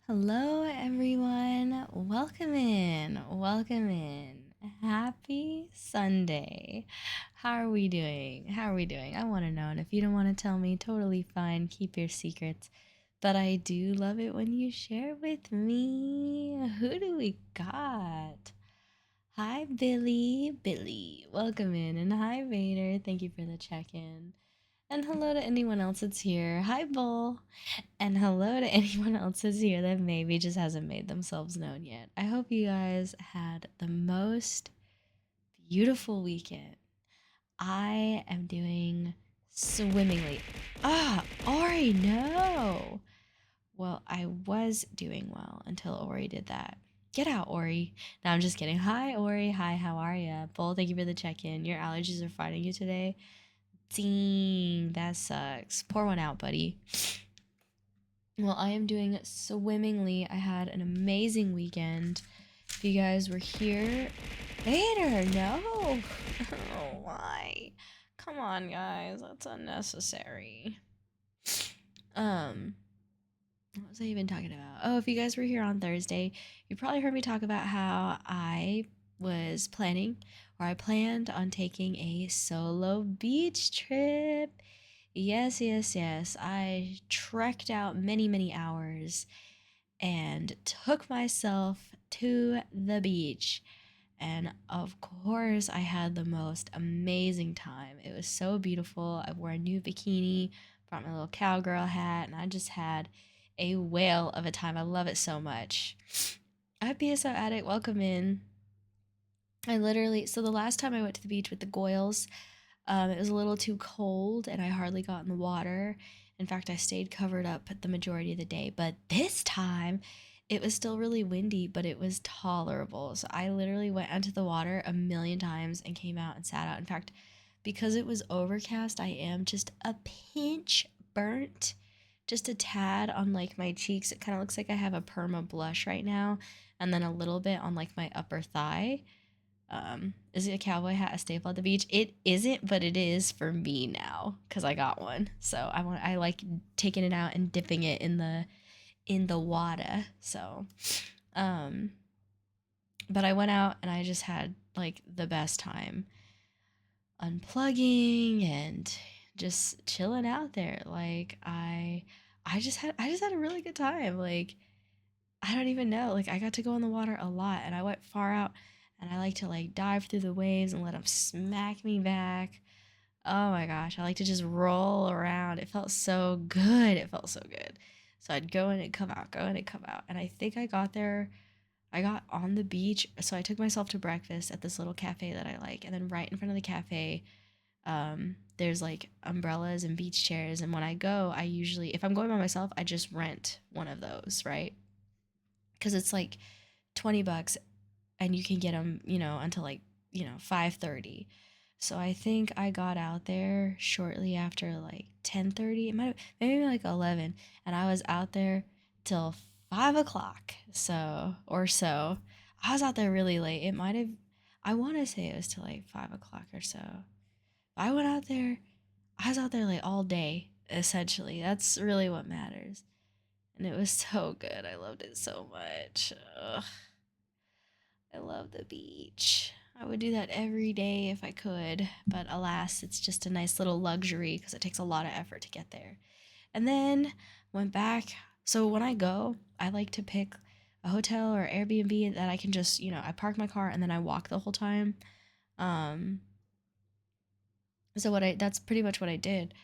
Hello, everyone. Welcome in. Welcome in. Happy Sunday. How are we doing? How are we doing? I want to know. And if you don't want to tell me, totally fine. Keep your secrets. But I do love it when you share with me. Who do we got? Hi, Billy. Billy, welcome in. And hi, Vader. Thank you for the check in. And hello to anyone else that's here. Hi, Bull. And hello to anyone else that's here that maybe just hasn't made themselves known yet. I hope you guys had the most beautiful weekend. I am doing swimmingly. Ori, no. Well, I was doing well until Ori did that. Get out, Ori. No, I'm just kidding. Hi, Ori. Hi, how are ya? Bull, thank you for the check in. Your allergies are fighting you today. Dang, that sucks. Pour one out, buddy. Well, I am doing swimmingly. I had an amazing weekend. If you guys were here, Vader, no. Oh, why? Come on, guys. That's unnecessary. Um, what was I even talking about? Oh, if you guys were here on Thursday, you probably heard me talk about how I was planning or I planned on taking a solo beach trip. Yes, yes, yes. I trekked out many, many hours and took myself to the beach. And of course, I had the most amazing time. It was so beautiful. I wore a new bikini, brought my little cowgirl hat, and I just had a whale of a time. I love it so much. Hi, PSO Addict. Welcome in. So the last time I went to the beach with the Goyles, it was a little too cold and I hardly got in the water. In fact, I stayed covered up the majority of the day. But this time, it was still really windy, but it was tolerable. So I literally went onto the water a million times and came out and sat out. In fact, because it was overcast, I am just a pinch burnt, just a tad on like my cheeks. It kind of looks like I have a perma blush right now, and then a little bit on like my upper thigh. Is it a cowboy hat a staple at the beach? It isn't, but it is for me now because I got one. So I like taking it out and dipping it in the water. So, um, but I went out and I just had like the best time unplugging and just chilling out there. Like I just had a really good time. Like I don't even know. Like I got to go in the water a lot and I went far out and I like to like dive through the waves and let them smack me back. Oh my gosh, I like to just roll around. It felt so good. It felt so good. So I'd go in and come out, go in and come out. And I think I got on the beach. So I took myself to breakfast at this little cafe that I like. And then right in front of the cafe, there's like umbrellas and beach chairs. And when I go, I usually, if I'm going by myself, I just rent one of those, right? Because it's like $20 and you can get them, until like, 5:30. So I think I got out there shortly after like 10:30. It might have maybe like 11, and I was out there till 5 o'clock. So I was out there really late. It might have, I want to say it was till like 5 o'clock or so. But I went out there. I was out there like all day. Essentially, that's really what matters. And it was so good. I loved it so much. Ugh. I love the beach. I would do that every day if I could, but alas, it's just a nice little luxury because it takes a lot of effort to get there. And then went back. So when I go, I like to pick a hotel or Airbnb that I can just, I park my car and then I walk the whole time. Um, so that's pretty much what I did.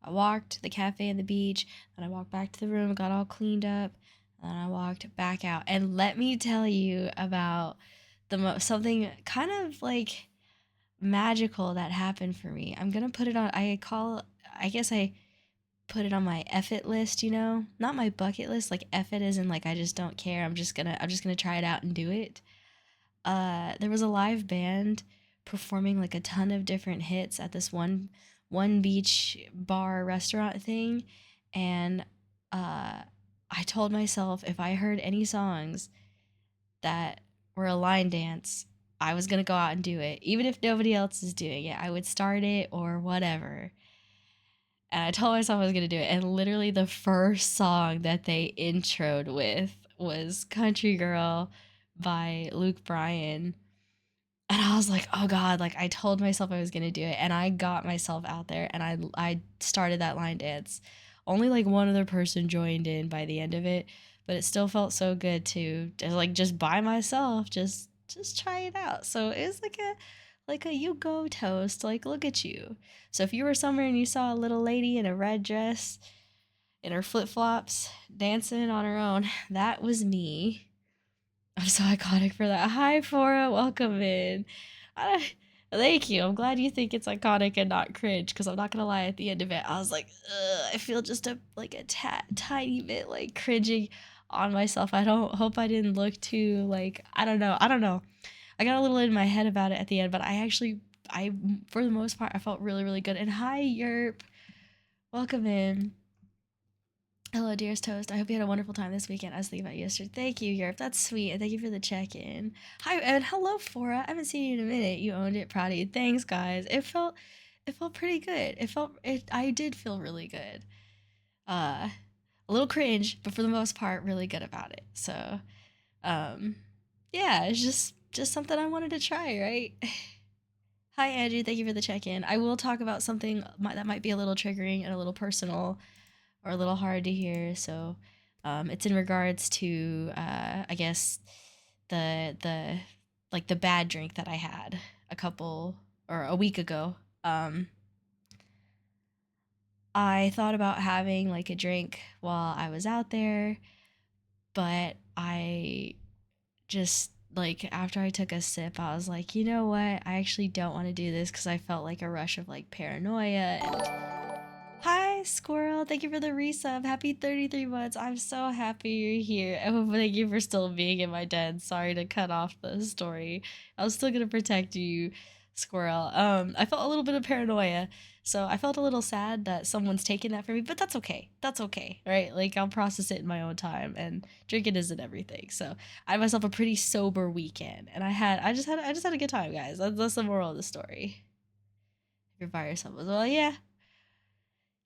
I walked to the cafe and the beach, and I walked back to the room, got all cleaned up, and then I walked back out. And let me tell you about something kind of like magical that happened for me. I'm gonna put it on. I guess I put it on my F it list. Not my bucket list. Like F it as in like I just don't care. I'm just gonna try it out and do it. There was a live band performing like a ton of different hits at this one beach bar restaurant thing, and I told myself if I heard any songs that were a line dance, I was gonna go out and do it, even if nobody else is doing it. I would start it or whatever. And I told myself I was gonna do it, and literally the first song that they introed with was Country Girl by Luke Bryan. And I was like, oh God, like I told myself I was gonna do it, and I got myself out there and I started that line dance. Only like one other person joined in by the end of it, but it still felt so good to like just by myself, just try it out. So it was like a you go toast, like look at you. So if you were somewhere and you saw a little lady in a red dress in her flip-flops dancing on her own, that was me. I'm so iconic for that. Hi, Fora. Welcome in. Thank you. I'm glad you think it's iconic and not cringe, because I'm not going to lie, at the end of it, I was like, ugh, I feel just a tiny bit like cringing on myself. I don't hope I didn't look too like, I don't know. I got a little in my head about it at the end, but I, for the most part, I felt really, really good. And hi, Yerp. Welcome in. Hello, dearest toast. I hope you had a wonderful time this weekend. I was thinking about you yesterday. Thank you, Europe. That's sweet. And thank you for the check-in. Hi, and hello, Fora. I haven't seen you in a minute. You owned it. Proud of you. Thanks, guys. It felt pretty good. I did feel really good. A little cringe, but for the most part, really good about it. So, yeah, it's just something I wanted to try, right? Hi, Andrew. Thank you for the check-in. I will talk about something that might be a little triggering and a little personal, or a little hard to hear. So it's in regards to I guess the like the bad drink that I had a week ago. I thought about having like a drink while I was out there, but I just like after I took a sip, I was like, you know what? I actually don't want to do this, because I felt like a rush of like paranoia. And hi, Squirrel. Thank you for the resub. Happy 33 months. I'm so happy you're here. Oh, thank you for still being in my den. Sorry to cut off the story. I was still gonna protect you, Squirrel. I felt a little bit of paranoia, so I felt a little sad that someone's taking that from me, but that's okay. That's okay, right? Like I'll process it in my own time, and drinking isn't everything. So I had myself a pretty sober weekend, and I just had a good time, guys. That's the moral of the story. If you're by yourself as well, yeah.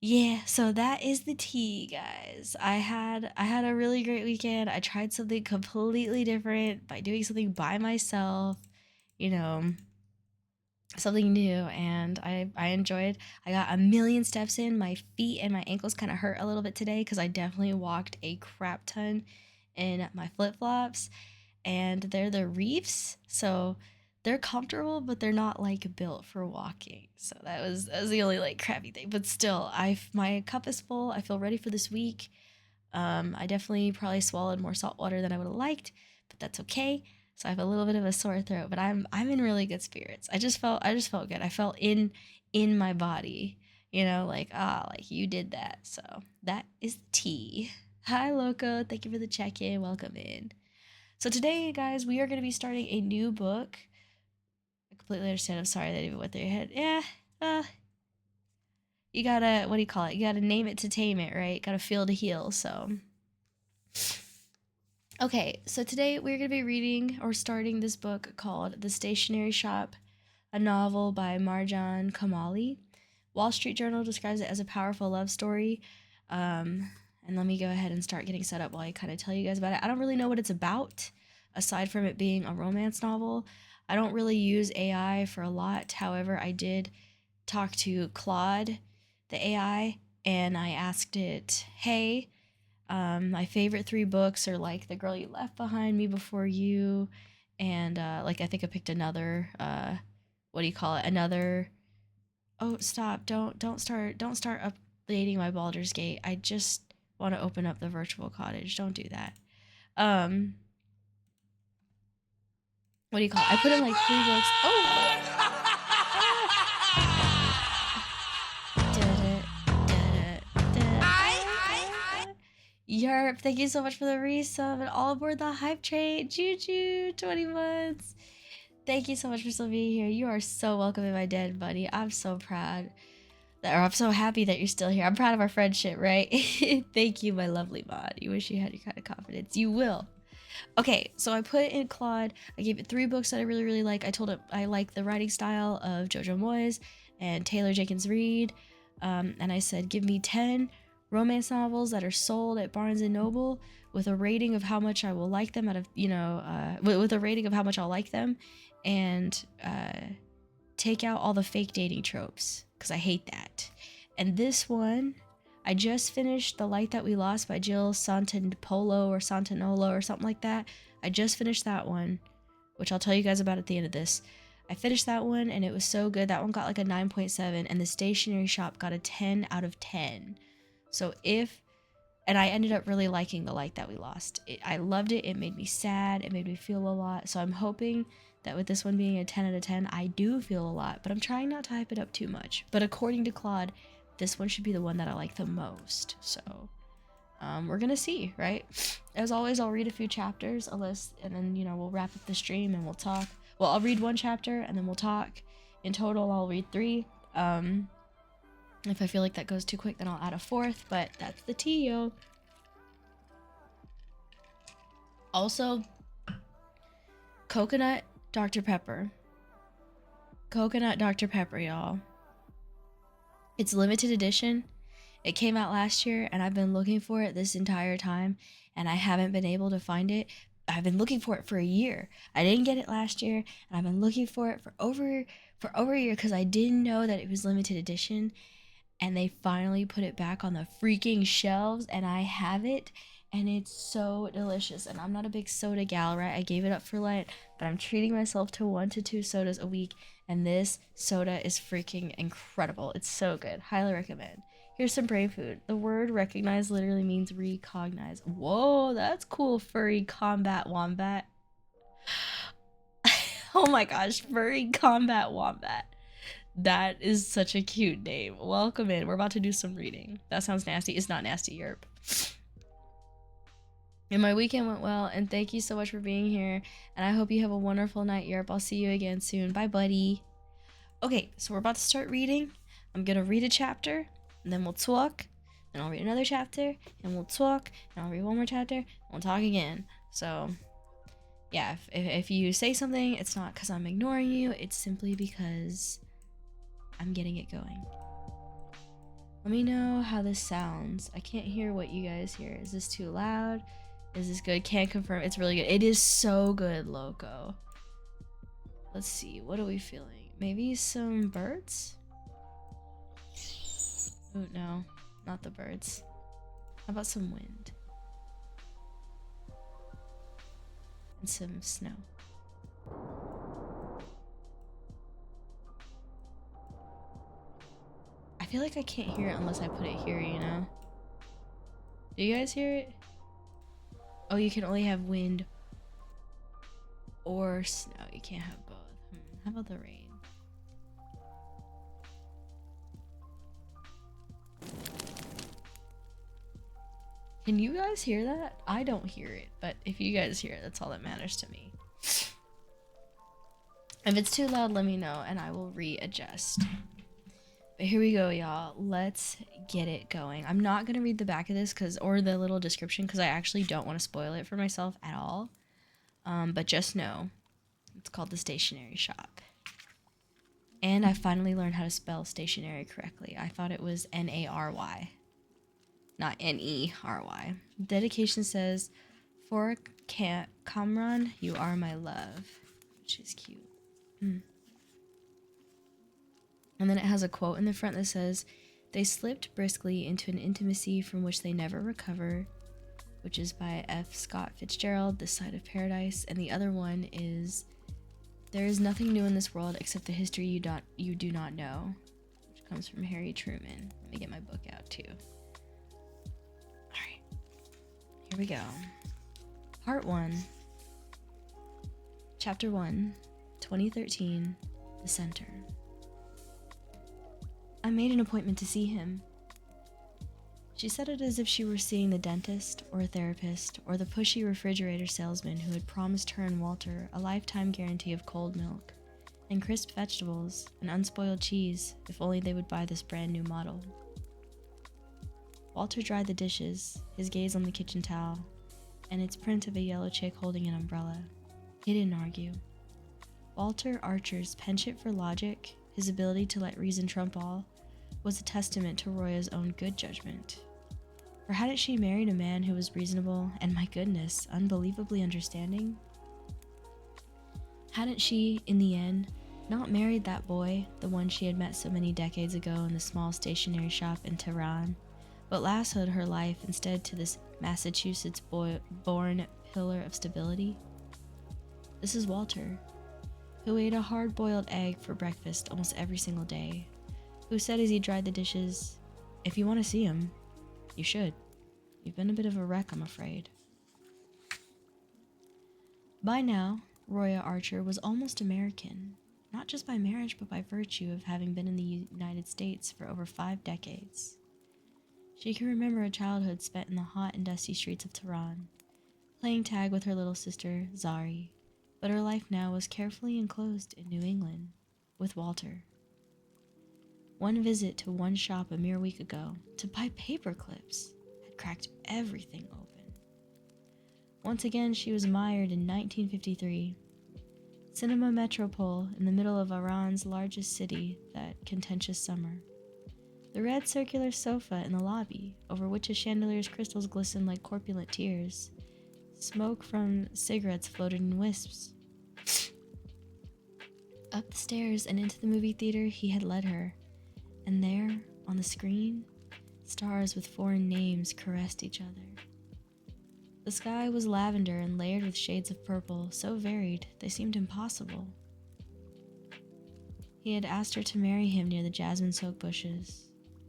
Yeah, so that is the tea, guys. I had a really great weekend. I tried something completely different by doing something by myself, you know, something new, and I enjoyed. I got a million steps in. My feet and my ankles kind of hurt a little bit today, cuz I definitely walked a crap ton in my flip-flops, and they're the Reefs, so they're comfortable, but they're not like built for walking. So that was the only like crappy thing. But still, my cup is full. I feel ready for this week. I definitely probably swallowed more salt water than I would have liked, but that's okay. So I have a little bit of a sore throat, but I'm in really good spirits. I just felt good. I felt in my body, like you did that. So that is the tea. Hi, Loco. Thank you for the check-in. Welcome in. So today, guys, we are going to be starting a new book. I completely understand. I'm sorry that even went through your head. Yeah, you gotta, what do you call it? You gotta name it to tame it, right? Gotta feel to heal. So, okay, so today we're going to be reading or starting this book called The Stationery Shop, a novel by Marjan Kamali. Wall Street Journal describes it as a powerful love story. And let me go ahead and start getting set up while I kind of tell you guys about it. I don't really know what it's about, aside from it being a romance novel. I don't really use AI for a lot. However, I did talk to Claude, the AI, and I asked it, hey, my favorite 3 books are like The Girl You Left Behind, Me Before You, and like I think I picked another, what do you call it? Another. Oh, stop! Don't start updating my Baldur's Gate. I just want to open up the virtual cottage. Don't do that. Um, what do you call it? I put in like 3 books. Yerp, thank you so much for the resub and all aboard the hype train. Juju, 20 months. Thank you so much for still being here. You are so welcome in my den, buddy. I'm so proud. I'm so happy that you're still here. I'm proud of our friendship, right? Thank you, my lovely mod. You wish you had your kind of confidence. You will. Okay, so I put in Claude. I gave it 3 books that I really, really like. I told it I like the writing style of Jojo Moyes and Taylor Jenkins Reid. And I said, give me 10 romance novels that are sold at Barnes and Noble with a rating of how much I will like them out of, with a rating of how much I'll like them, and take out all the fake dating tropes, because I hate that. And this one, I just finished The Light That We Lost by Jill Santopolo or Santanolo or something like that. I just finished that one, which I'll tell you guys about at the end of this. I finished that one and it was so good. That one got like a 9.7 and the Stationery Shop got a 10 out of 10. So and I ended up really liking The Light That We Lost. I loved it. It made me sad. It made me feel a lot. So I'm hoping that with this one being a 10 out of 10, I do feel a lot, but I'm trying not to hype it up too much. But according to Claude, this one should be the one that I like the most. So we're gonna see, right? As always, I'll read a few chapters, and then, we'll wrap up the stream and we'll talk. Well, I'll read one chapter and then we'll talk. In total, I'll read 3. If I feel like that goes too quick, then I'll add a 4th, but that's the tea, yo. Also, coconut Dr. Pepper. Coconut Dr. Pepper, y'all. It's limited edition. It came out last year, and I've been looking for it this entire time, and I haven't been able to find it. I've been looking for it for a year. I didn't get it last year, and I've been looking for it for over a year because I didn't know that it was limited edition, and they finally put it back on the freaking shelves, and I have it, and it's so delicious. And I'm not a big soda gal, right? I gave it up for Lent, but I'm treating myself to 1 to 2 sodas a week, and this soda is freaking incredible. It's so good. Highly recommend. Here's some brain food. The word recognize literally means recognize. Whoa, that's cool. Furry combat wombat. Oh my gosh, furry combat wombat. That is such a cute name. Welcome in. We're about to do some reading. That sounds nasty. It's not nasty, yerp. And my weekend went well, and thank you so much for being here. And I hope you have a wonderful night, yerp. I'll see you again soon. Bye, buddy. Okay, so we're about to start reading. I'm gonna read a chapter, and then we'll talk. Then I'll read another chapter, and we'll talk. And I'll read one more chapter, and we'll talk again. So, yeah, if you say something, it's not because I'm ignoring you. It's simply because I'm getting it going. Let me know how this sounds. I can't hear what you guys hear. Is this too loud? Is this good? Can't confirm. It's really good. It is so good, Loco. Let's see. What are we feeling? Maybe some birds? Oh, no. Not the birds. How about some wind? And some snow. I feel like I can't hear it unless I put it here, you know? Do you guys hear it? Oh, you can only have wind or snow. You can't have both. How about the rain? Can you guys hear that? I don't hear it, but if you guys hear it, that's all that matters to me. If it's too loud, let me know and I will readjust. But here we go, y'all. Let's get it going. I'm not gonna read the back of this or the little description because I actually don't want to spoil it for myself at all. But just know, it's called The Stationery Shop. And I finally learned how to spell stationery correctly. I thought it was Nary, not Nery. Dedication says, "For Kamran, you are my love," which is cute. And then it has a quote in the front that says, "They slipped briskly into an intimacy from which they never recover," which is by F. Scott Fitzgerald, This Side of Paradise. And the other one is, "There is nothing new in this world except the history you do not know," which comes from Harry Truman. Let me get my book out too. Alright, here we go. Part 1. Chapter 1, 2013, The Center. "I made an appointment to see him." She said it as if she were seeing the dentist, or a therapist, or the pushy refrigerator salesman who had promised her and Walter a lifetime guarantee of cold milk, and crisp vegetables, and unspoiled cheese, if only they would buy this brand new model. Walter dried the dishes, his gaze on the kitchen towel, and its print of a yellow chick holding an umbrella. He didn't argue. Walter Archer's penchant for logic, his ability to let reason trump all, was a testament to Roya's own good judgment. Or hadn't she married a man who was reasonable and, my goodness, unbelievably understanding? Hadn't she, in the end, not married that boy, the one she had met so many decades ago in the small stationery shop in Tehran, but lassoed her life instead to this Massachusetts-born pillar of stability? This is Walter, who ate a hard-boiled egg for breakfast almost every single day, who said as he dried the dishes, "If you want to see him, you should. You've been a bit of a wreck, I'm afraid." By now, Roya Archer was almost American, not just by marriage but by virtue of having been in the United States for over 5 decades. She can remember a childhood spent in the hot and dusty streets of Tehran, playing tag with her little sister, Zari, but her life now was carefully enclosed in New England, with Walter. One visit to one shop a mere week ago to buy paper clips had cracked everything open. Once again, she was mired in 1953, Cinema Metropole in the middle of Iran's largest city that contentious summer. The red circular sofa in the lobby, over which a chandelier's crystals glistened like corpulent tears. Smoke from cigarettes floated in wisps. Up the stairs and into the movie theater he had led her, and there, on the screen, stars with foreign names caressed each other. The sky was lavender and layered with shades of purple, so varied they seemed impossible. He had asked her to marry him near the jasmine-soaked bushes.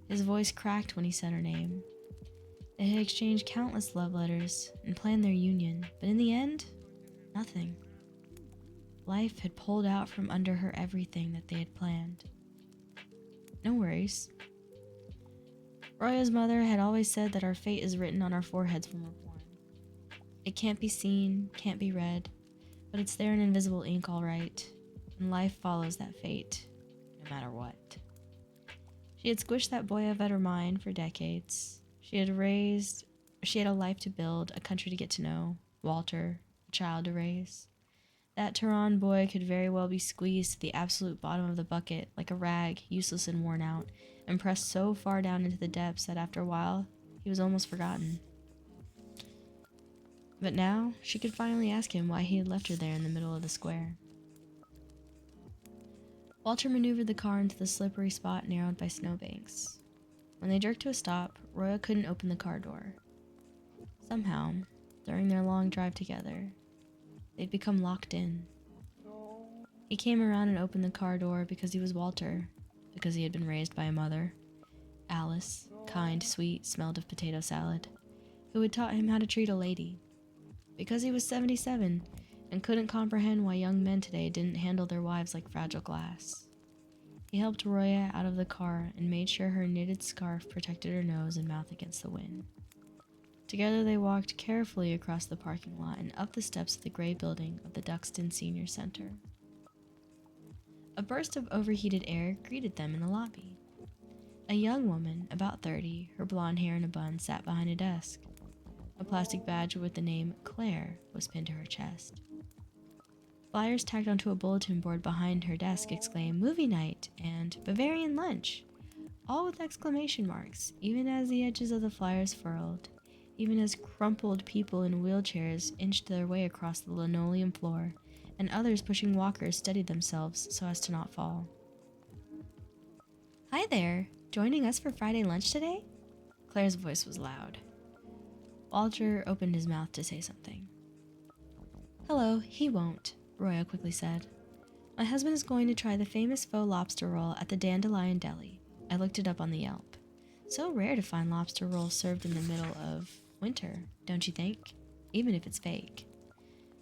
His voice cracked when he said her name. They had exchanged countless love letters and planned their union, but in the end, nothing. Life had pulled out from under her everything that they had planned. No worries. Roya's mother had always said that our fate is written on our foreheads when we're born. It can't be seen, can't be read, but it's there in invisible ink all right, and life follows that fate, no matter what. She had squished that boy out of her mind for decades. She had a life to build, a country to get to know, Walter, a child to raise. That Tehran boy could very well be squeezed to the absolute bottom of the bucket, like a rag, useless and worn out, and pressed so far down into the depths that after a while, he was almost forgotten. But now, she could finally ask him why he had left her there in the middle of the square. Walter maneuvered the car into the slippery spot narrowed by snowbanks. When they jerked to a stop, Roya couldn't open the car door. Somehow, during their long drive together, they'd become locked in. He came around and opened the car door because he was Walter, because he had been raised by a mother, Alice, kind, sweet, smelled of potato salad, who had taught him how to treat a lady, because he was 77 and couldn't comprehend why young men today didn't handle their wives like fragile glass. He helped Roya out of the car and made sure her knitted scarf protected her nose and mouth against the wind. Together they walked carefully across the parking lot and up the steps of the gray building of the Duxton Senior Center. A burst of overheated air greeted them in the lobby. A young woman, about 30, her blonde hair in a bun, sat behind a desk. A plastic badge with the name Claire was pinned to her chest. Flyers tacked onto a bulletin board behind her desk exclaimed "Movie Night" and "Bavarian Lunch," all with exclamation marks, even as the edges of the flyers furled, even as crumpled people in wheelchairs inched their way across the linoleum floor, and others pushing walkers steadied themselves so as to not fall. "Hi there, joining us for Friday lunch today?" Claire's voice was loud. Walter opened his mouth to say something. "Hello, he won't," Roya quickly said. "My husband is going to try the famous faux lobster roll at the Dandelion Deli. I looked it up on the Yelp. So rare to find lobster rolls served in the middle of winter, don't you think? Even if it's fake."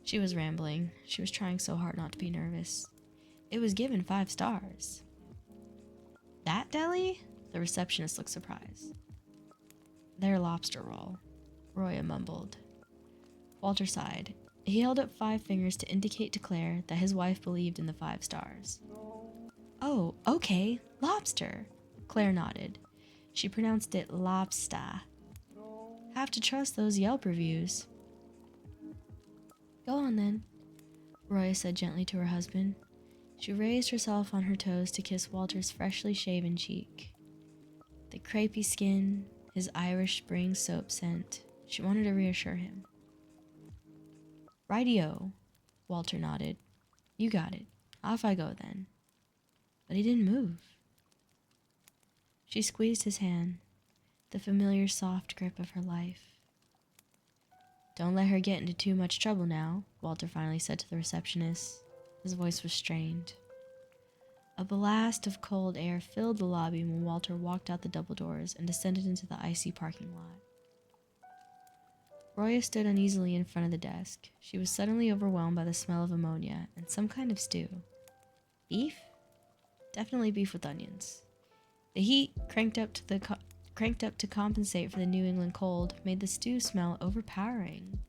She was rambling. She was trying so hard not to be nervous. It was given 5 stars. "That deli?" The receptionist looked surprised. "Their lobster roll," Roya mumbled. Walter sighed. He held up 5 fingers to indicate to Claire that his wife believed in the 5 stars. "Oh, okay, lobster," Claire nodded. She pronounced it lobster. "Have to trust those Yelp reviews." "Go on then," Roya said gently to her husband. She raised herself on her toes to kiss Walter's freshly shaven cheek. The crepey skin, his Irish Spring soap scent. She wanted to reassure him. "Rightio," Walter nodded. "You got it. Off I go then." But he didn't move. She squeezed his hand, the familiar soft grip of her life. "Don't let her get into too much trouble now," Walter finally said to the receptionist. His voice was strained. A blast of cold air filled the lobby when Walter walked out the double doors and descended into the icy parking lot. Roya stood uneasily in front of the desk. She was suddenly overwhelmed by the smell of ammonia and some kind of stew. Beef? Definitely beef with onions. The heat, cranked up to compensate for the New England cold, made the stew smell overpowering.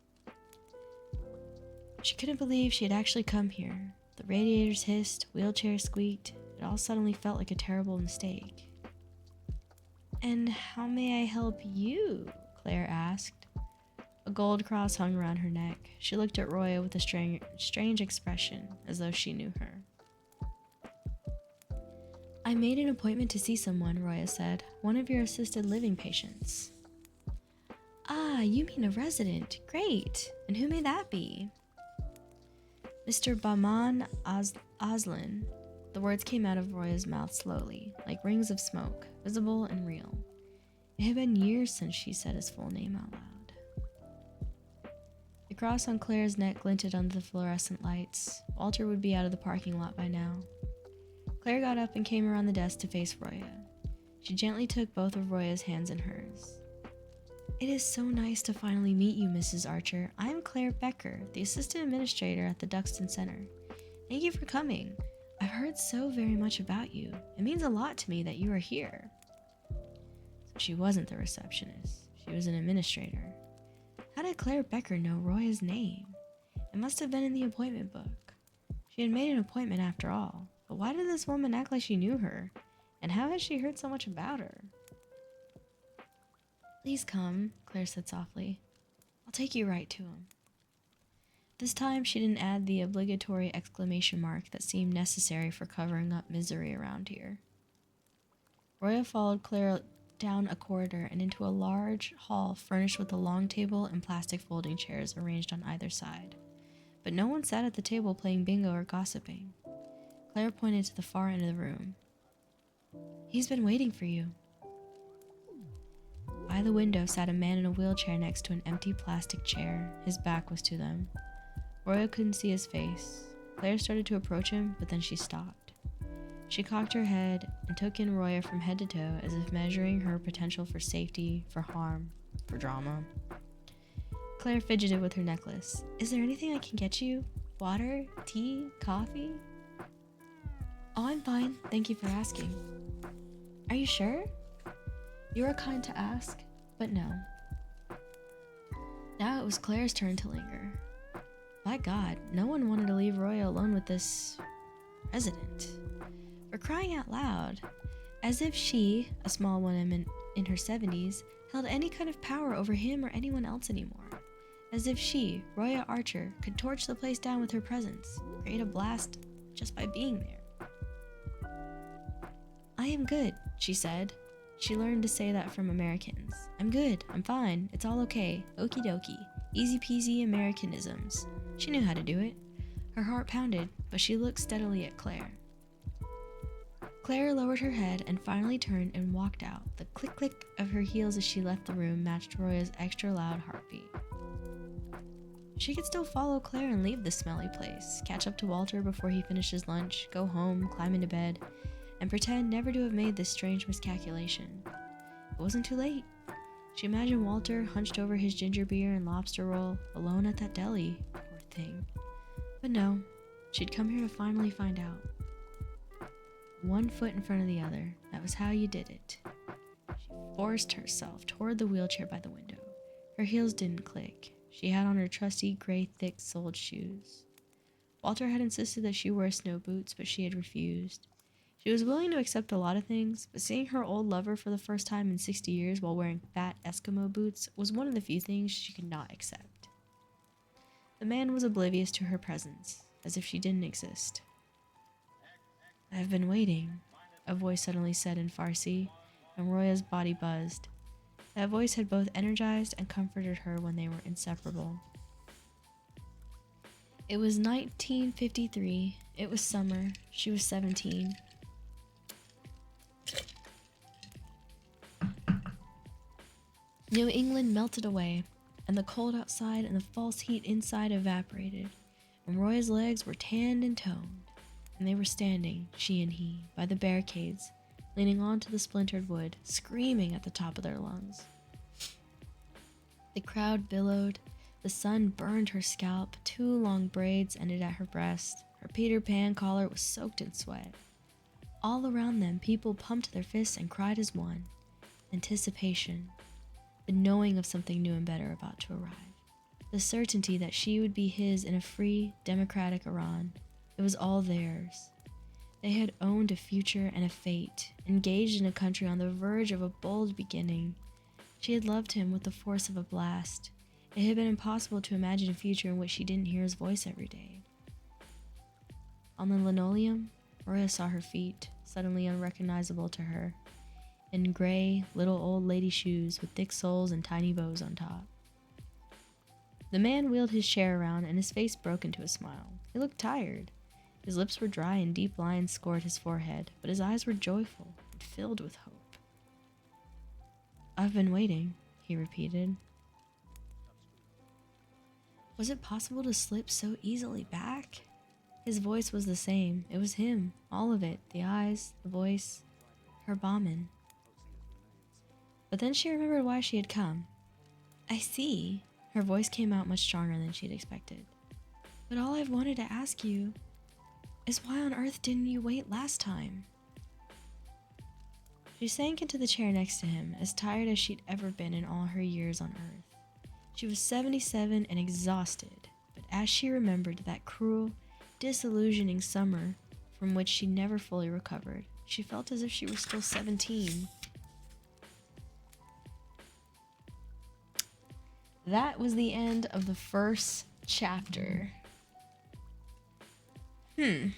She couldn't believe she had actually come here. The radiators hissed, wheelchairs squeaked. It all suddenly felt like a terrible mistake. "And how may I help you?" Claire asked. A gold cross hung around her neck. She looked at Roya with a strange expression, as though she knew her. "I made an appointment to see someone," Roya said. "One of your assisted living patients." "Ah, you mean a resident. Great. And who may that be?" "Mr. Bahman Aslan." The words came out of Roya's mouth slowly, like rings of smoke, visible and real. It had been years since she said his full name out loud. The cross on Claire's neck glinted under the fluorescent lights. Walter would be out of the parking lot by now. Claire got up and came around the desk to face Roya. She gently took both of Roya's hands in hers. "It is so nice to finally meet you, Mrs. Archer. I'm Claire Becker, the assistant administrator at the Duxton Center. Thank you for coming. I've heard so very much about you. It means a lot to me that you are here." So she wasn't the receptionist. She was an administrator. How did Claire Becker know Roya's name? It must have been in the appointment book. She had made an appointment after all. But why did this woman act like she knew her? And how had she heard so much about her? "Please come," Claire said softly. "I'll take you right to him." This time she didn't add the obligatory exclamation mark that seemed necessary for covering up misery around here. Roya followed Claire down a corridor and into a large hall furnished with a long table and plastic folding chairs arranged on either side. But no one sat at the table playing bingo or gossiping. Claire pointed to the far end of the room. "He's been waiting for you." By the window sat a man in a wheelchair next to an empty plastic chair. His back was to them. Roya couldn't see his face. Claire started to approach him, but then she stopped. She cocked her head and took in Roya from head to toe as if measuring her potential for safety, for harm, for drama. Claire fidgeted with her necklace. "Is there anything I can get you? Water? Tea? Coffee?" "Oh, I'm fine. Thank you for asking." "Are you sure?" "You are kind to ask, but no." Now it was Claire's turn to linger. By God, no one wanted to leave Roya alone with this resident. For crying out loud, as if she, a small woman in her 70s, held any kind of power over him or anyone else anymore. As if she, Roya Archer, could torch the place down with her presence, create a blast just by being there. "I am good," she said. She learned to say that from Americans. "I'm good, I'm fine, it's all okay, okie dokie, easy peasy Americanisms." She knew how to do it. Her heart pounded, but she looked steadily at Claire. Claire lowered her head and finally turned and walked out. The click-click of her heels as she left the room matched Roya's extra loud heartbeat. She could still follow Claire and leave this smelly place, catch up to Walter before he finished his lunch, go home, climb into bed, and pretend never to have made this strange miscalculation. It wasn't too late. She imagined Walter hunched over his ginger beer and lobster roll, alone at that deli. Poor thing. But no, she'd come here to finally find out. One foot in front of the other. That was how you did it. She forced herself toward the wheelchair by the window. Her heels didn't click. She had on her trusty gray thick-soled shoes. Walter had insisted that she wear snow boots, but she had refused. She was willing to accept a lot of things, but seeing her old lover for the first time in 60 years while wearing fat Eskimo boots was one of the few things she could not accept. The man was oblivious to her presence, as if she didn't exist. "I've been waiting," a voice suddenly said in Farsi, and Roya's body buzzed. That voice had both energized and comforted her when they were inseparable. It was 1953. It was summer. She was 17. New England melted away, and the cold outside and the false heat inside evaporated, and Roy's legs were tanned and toned, and they were standing, she and he, by the barricades, leaning onto the splintered wood, screaming at the top of their lungs. The crowd billowed. The sun burned her scalp. 2 long braids ended at her breast. Her Peter Pan collar was soaked in sweat. All around them, people pumped their fists and cried as one. Anticipation. The knowing of something new and better about to arrive. The certainty that she would be his in a free, democratic Iran. It was all theirs. They had owned a future and a fate, engaged in a country on the verge of a bold beginning. She had loved him with the force of a blast. It had been impossible to imagine a future in which she didn't hear his voice every day. On the linoleum, Roya saw her feet, suddenly unrecognizable to her, in gray, little old lady shoes with thick soles and tiny bows on top. The man wheeled his chair around and his face broke into a smile. He looked tired. His lips were dry and deep lines scored his forehead, but his eyes were joyful and filled with hope. "I've been waiting," he repeated. Was it possible to slip so easily back? His voice was the same. It was him, all of it, the eyes, the voice, her Bauman. But then she remembered why she had come. "I see." Her voice came out much stronger than she had expected. "But all I've wanted to ask you is why on earth didn't you wait last time?" She sank into the chair next to him, as tired as she'd ever been in all her years on earth. She was 77 and exhausted, but as she remembered that cruel, disillusioning summer from which she never fully recovered, she felt as if she were still 17. That was the end of the first chapter. I'm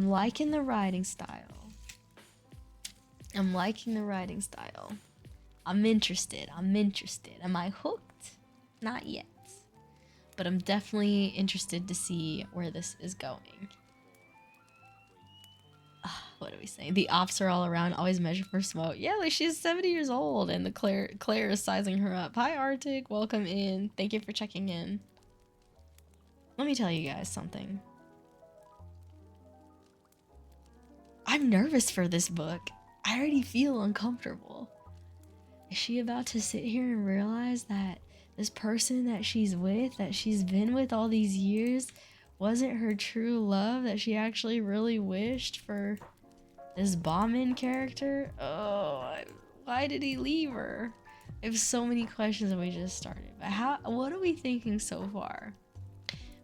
liking the writing style. I'm interested. Am I hooked? Not yet. But I'm definitely interested to see where this is going. What are we saying? The ops are all around, always measure for smoke. Yeah, like she's 70 years old and the Claire is sizing her up. Hi Arctic, welcome in. Thank you for checking in. Let me tell you guys something. I'm nervous for this book. I already feel uncomfortable. Is she about to sit here and realize that this person that she's with, that she's been with all these years, wasn't her true love, that she actually really wished for this Bauman character? Oh, why did he leave her? I have so many questions and we just started. But what are we thinking so far?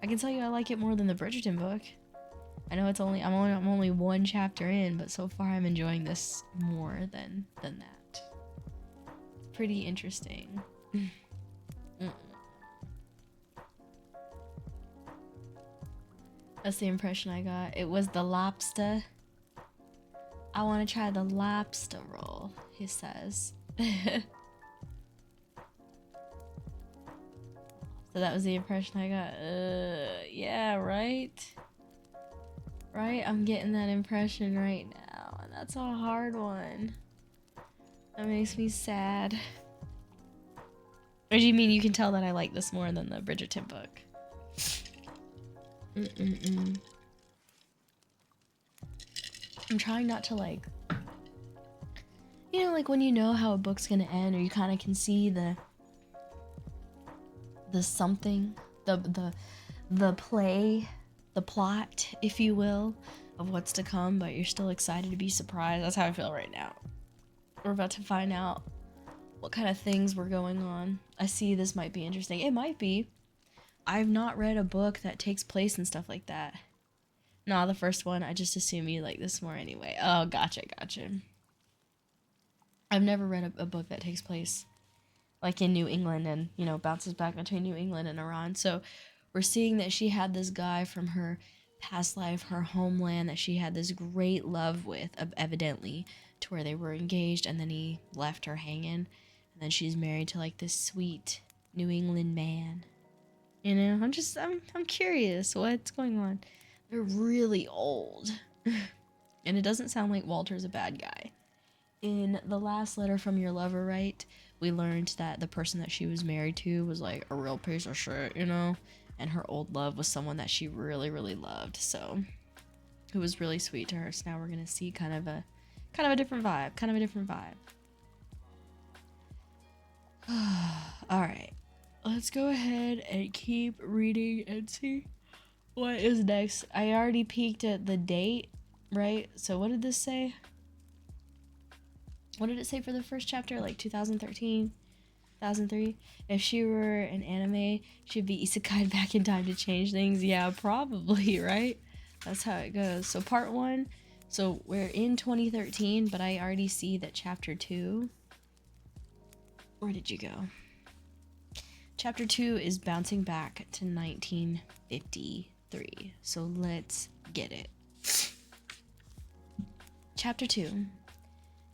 I can tell you I like it more than the Bridgerton book. I know I'm only 1 chapter in, but so far I'm enjoying this more than that. It's pretty interesting. That's the impression I got. It was the lobster. I want to try the lobster roll, he says. So that was the impression I got. Yeah, right? Right? I'm getting that impression right now, and that's a hard one. That makes me sad. Or do you mean you can tell that I like this more than the Bridgerton book? I'm trying not to like, you know, like when you know how a book's gonna end, or you kind of can see the something, the play, the plot, if you will, of what's to come, but you're still excited to be surprised. That's how I feel right now. We're about to find out what kind of things were going on. I see this might be interesting. It might be. I've not read a book that takes place and stuff like that. Nah, the first one, I just assume you like this more anyway. Oh, gotcha. I've never read a book that takes place like in New England and, you know, bounces back between New England and Iran. So we're seeing that she had this guy from her past life, her homeland, that she had this great love with, evidently, to where they were engaged, and then he left her hanging, and then she's married to like this sweet New England man. You know, I'm curious what's going on. They're really old. And it doesn't sound like Walter's a bad guy. In the last letter from your lover, right, we learned that the person that she was married to was like a real piece of shit, you know? And her old love was someone that she really, really loved. So it was really sweet to her. So now we're gonna see kind of a different vibe. Kind of a different vibe. Alright. Let's go ahead and keep reading and see what is next. I already peeked at the date, right? So what did this say? What did it say for the first chapter? Like 2013, 2003? If she were an anime, she'd be isekai'd back in time to change things. Yeah, probably, right? That's how it goes. So part 1, so we're in 2013, but I already see that chapter 2. Where did you go? Chapter 2 is bouncing back to 1953. So let's get it. Chapter 2,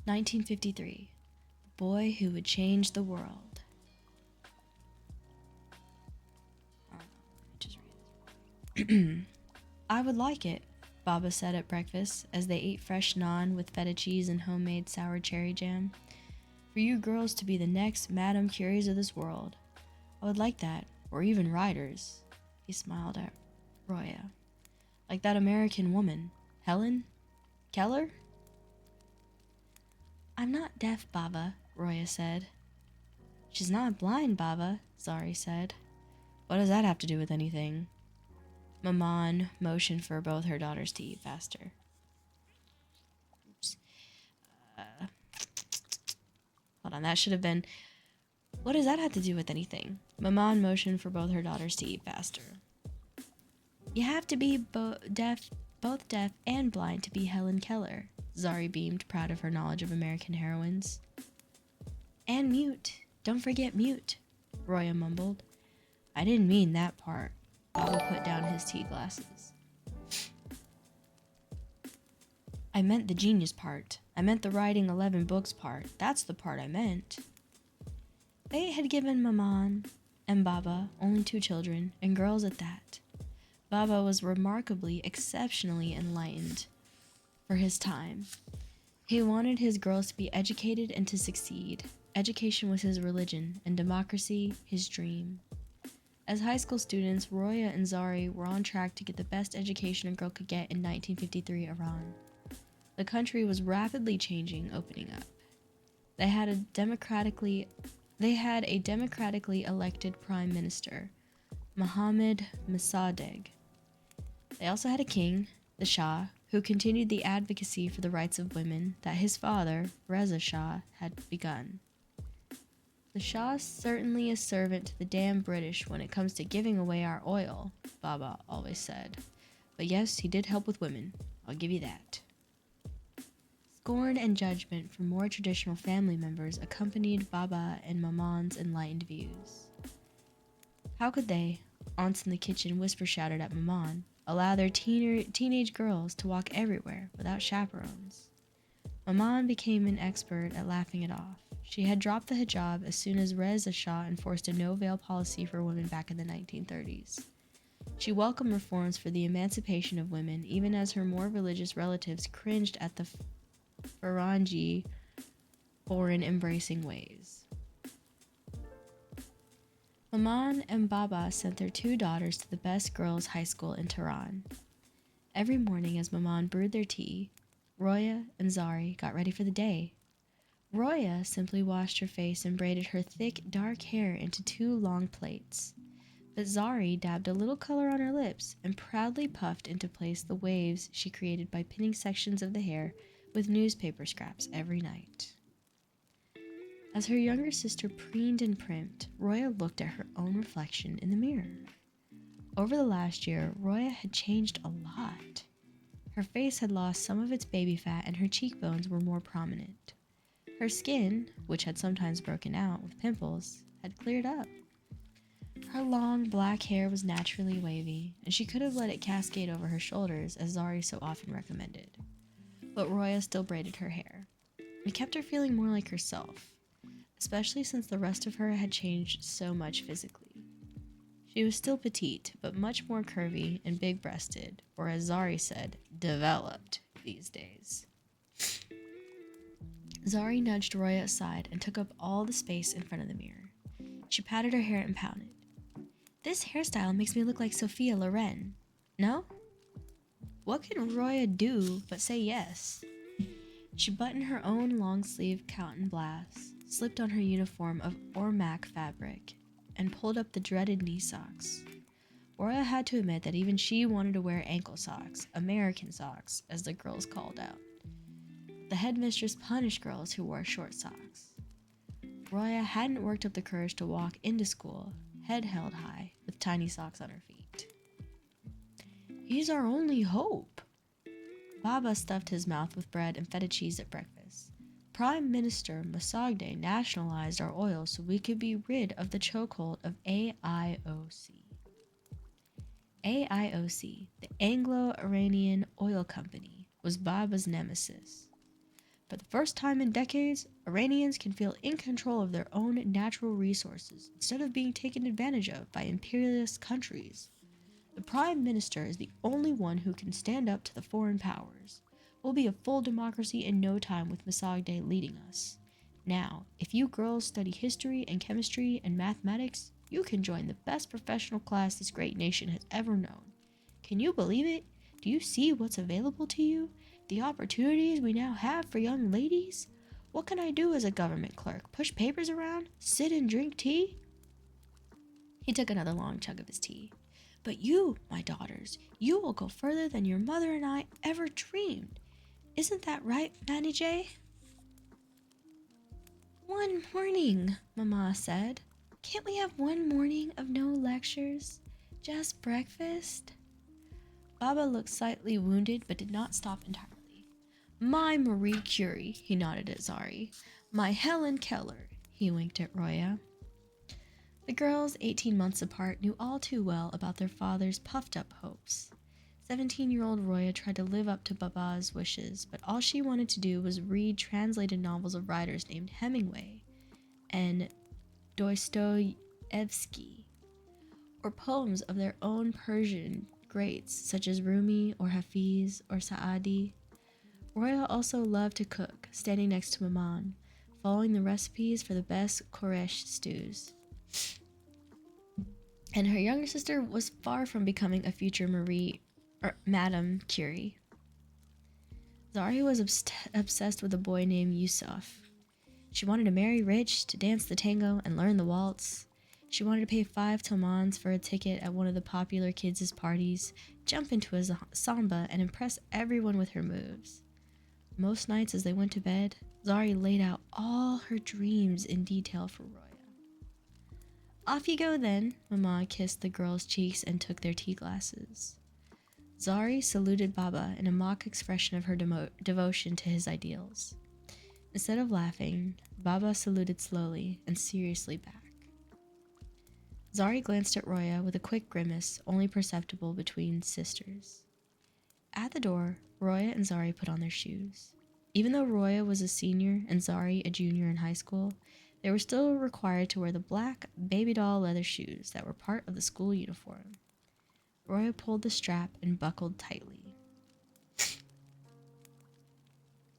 1953. The boy who would change the world. Just read. I would like it, Baba said at breakfast as they ate fresh naan with feta cheese and homemade sour cherry jam. For you girls to be the next Madame Curies of this world. I would like that, or even writers. He smiled at Roya. Like that American woman, Helen Keller? I'm not deaf, Baba, Roya said. She's not blind, Baba, Zari said. What does that have to do with anything? Maman motioned for both her daughters to eat faster. Oops. Hold on, that should have been... What does that have to do with anything? Maman motioned for both her daughters to eat faster. You have to be both deaf and blind to be Helen Keller. Zari beamed, proud of her knowledge of American heroines. And mute. Don't forget mute, Roya mumbled. I didn't mean that part. Baba put down his tea glasses. I meant the genius part. I meant the writing 11 books part. That's the part I meant. Fate had given Maman and Baba only 2 children, and girls at that. Baba was remarkably, exceptionally enlightened for his time. He wanted his girls to be educated and to succeed. Education was his religion, and democracy his dream. As high school students, Roya and Zari were on track to get the best education a girl could get in 1953 Iran. The country was rapidly changing, opening up. They had a democratically elected prime minister, Mohammad Mossadegh. They also had a king, the Shah, who continued the advocacy for the rights of women that his father, Reza Shah, had begun. The Shah's certainly a servant to the damn British when it comes to giving away our oil, Baba always said. But yes, he did help with women. I'll give you that. Scorn and judgment from more traditional family members accompanied Baba and Maman's enlightened views. How could they, aunts in the kitchen whisper-shouted at Maman, allow their teenage girls to walk everywhere without chaperones? Maman became an expert at laughing it off. She had dropped the hijab as soon as Reza Shah enforced a no-veil policy for women back in the 1930s. She welcomed reforms for the emancipation of women, even as her more religious relatives cringed at the Farangi foreign-embracing ways. Maman and Baba sent their 2 daughters to the best girls' high school in Tehran. Every morning as Maman brewed their tea, Roya and Zari got ready for the day. Roya simply washed her face and braided her thick, dark hair into 2 long plaits. But Zari dabbed a little color on her lips and proudly puffed into place the waves she created by pinning sections of the hair with newspaper scraps every night. As her younger sister preened and primped, Roya looked at her own reflection in the mirror. Over the last year, Roya had changed a lot. Her face had lost some of its baby fat and her cheekbones were more prominent. Her skin, which had sometimes broken out with pimples, had cleared up. Her long black hair was naturally wavy, and she could have let it cascade over her shoulders as Zari so often recommended. But Roya still braided her hair. It kept her feeling more like herself, especially since the rest of her had changed so much physically. She was still petite, but much more curvy and big-breasted, or as Zari said, developed these days. Zari nudged Roya aside and took up all the space in front of the mirror. She patted her hair and pouted. This hairstyle makes me look like Sophia Loren. No? What could Roya do but say yes? She buttoned her own long-sleeved cotton blouse, slipped on her uniform of Ormac fabric, and pulled up the dreaded knee socks. Roya had to admit that even she wanted to wear ankle socks, American socks, as the girls called out. The headmistress punished girls who wore short socks. Roya hadn't worked up the courage to walk into school, head held high, with tiny socks on her feet. He's our only hope. Baba stuffed his mouth with bread and feta cheese at breakfast. Prime Minister Masagde nationalized our oil so we could be rid of the chokehold of AIOC. AIOC, the Anglo-Iranian Oil Company, was Baba's nemesis. For the first time in decades, Iranians can feel in control of their own natural resources instead of being taken advantage of by imperialist countries. The Prime Minister is the only one who can stand up to the foreign powers. We'll be a full democracy in no time with Masagde leading us. Now, if you girls study history and chemistry and mathematics, you can join the best professional class this great nation has ever known. Can you believe it? Do you see what's available to you? The opportunities we now have for young ladies? What can I do as a government clerk? Push papers around? Sit and drink tea? He took another long chug of his tea. But you, my daughters, you will go further than your mother and I ever dreamed. Isn't that right, Nanny J? One morning, Mama said. Can't we have one morning of no lectures? Just breakfast? Baba looked slightly wounded but did not stop entirely. My Marie Curie, he nodded at Zari. My Helen Keller, he winked at Roya. The girls, 18 months apart, knew all too well about their father's puffed-up hopes. 17-year-old Roya tried to live up to Baba's wishes, but all she wanted to do was read translated novels of writers named Hemingway and Dostoevsky, or poems of their own Persian greats such as Rumi or Hafiz or Saadi. Roya also loved to cook, standing next to Maman, following the recipes for the best Quraysh stews. And her younger sister was far from becoming a future Madame Curie. Zari was obsessed with a boy named Yusuf. She wanted to marry rich, to dance the tango, and learn the waltz. She wanted to pay 5 tomans for a ticket at one of the popular kids' parties, jump into a samba, and impress everyone with her moves. Most nights as they went to bed, Zari laid out all her dreams in detail for Roya. Off you go then, Mama kissed the girls' cheeks and took their tea glasses. Zari saluted Baba in a mock expression of her devotion to his ideals. Instead of laughing, Baba saluted slowly and seriously back. Zari glanced at Roya with a quick grimace only perceptible between sisters. At the door, Roya and Zari put on their shoes. Even though Roya was a senior and Zari a junior in high school, they were still required to wear the black baby doll leather shoes that were part of the school uniform. Roya pulled the strap and buckled tightly.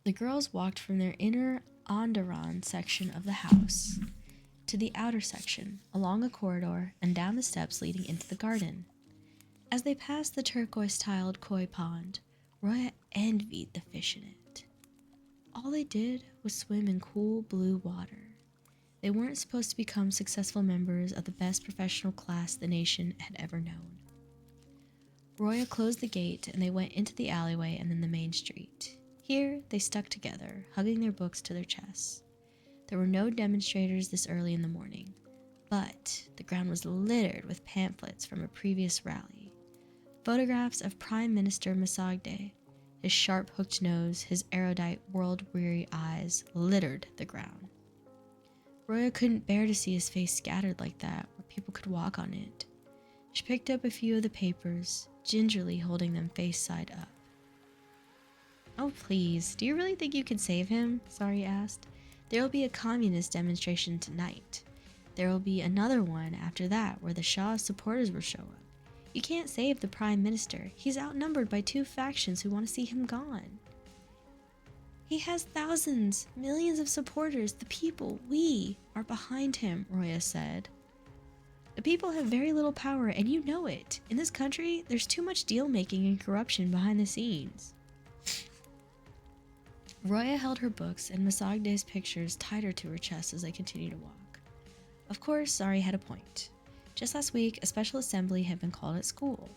The girls walked from their inner Andaran section of the house to the outer section, along a corridor, and down the steps leading into the garden. As they passed the turquoise-tiled koi pond, Roya envied the fish in it. All they did was swim in cool blue water. They weren't supposed to become successful members of the best professional class the nation had ever known. Roya closed the gate and they went into the alleyway and then the main street. Here, they stuck together, hugging their books to their chests. There were no demonstrators this early in the morning, but the ground was littered with pamphlets from a previous rally. Photographs of Prime Minister Masagde, his sharp-hooked nose, his erudite, world-weary eyes littered the ground. Roya couldn't bear to see his face scattered like that, where people could walk on it. She picked up a few of the papers, gingerly holding them face side up. Oh, please. Do you really think you can save him? Zari asked. There will be a communist demonstration tonight. There will be another one after that where the Shah's supporters will show up. You can't save the Prime Minister. He's outnumbered by two factions who want to see him gone. He has thousands, millions of supporters. The people, we, are behind him, Roya said. The people have very little power, and you know it. In this country, there's too much deal-making and corruption behind the scenes. Roya held her books and Masagde's pictures tighter to her chest as they continued to walk. Of course, Zari had a point. Just last week, a special assembly had been called at school.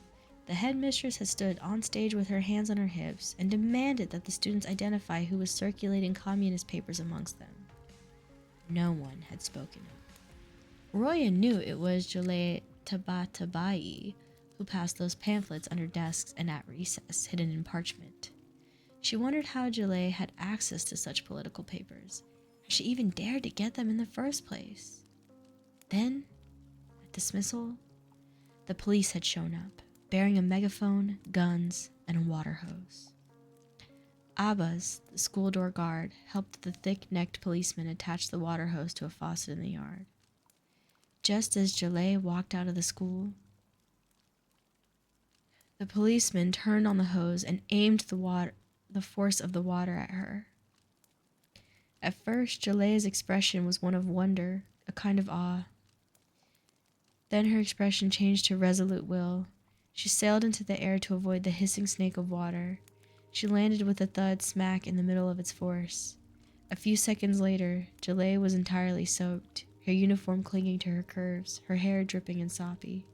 The headmistress had stood on stage with her hands on her hips and demanded that the students identify who was circulating communist papers amongst them. No one had spoken up. Roya knew it was Jaleh Tabatabai who passed those pamphlets under desks and at recess, hidden in parchment. She wondered how Jaleh had access to such political papers, how she even dared to get them in the first place. Then, at dismissal, the police had shown up, bearing a megaphone, guns, and a water hose. Abbas, the school door guard, helped the thick-necked policeman attach the water hose to a faucet in the yard. Just as Jaleh walked out of the school, the policeman turned on the hose and aimed the force of the water at her. At first, Jaleh's expression was one of wonder, a kind of awe. Then her expression changed to resolute will. She sailed into the air to avoid the hissing snake of water. She landed with a thud smack in the middle of its force. A few seconds later, Jaleh was entirely soaked, her uniform clinging to her curves, her hair dripping and soppy.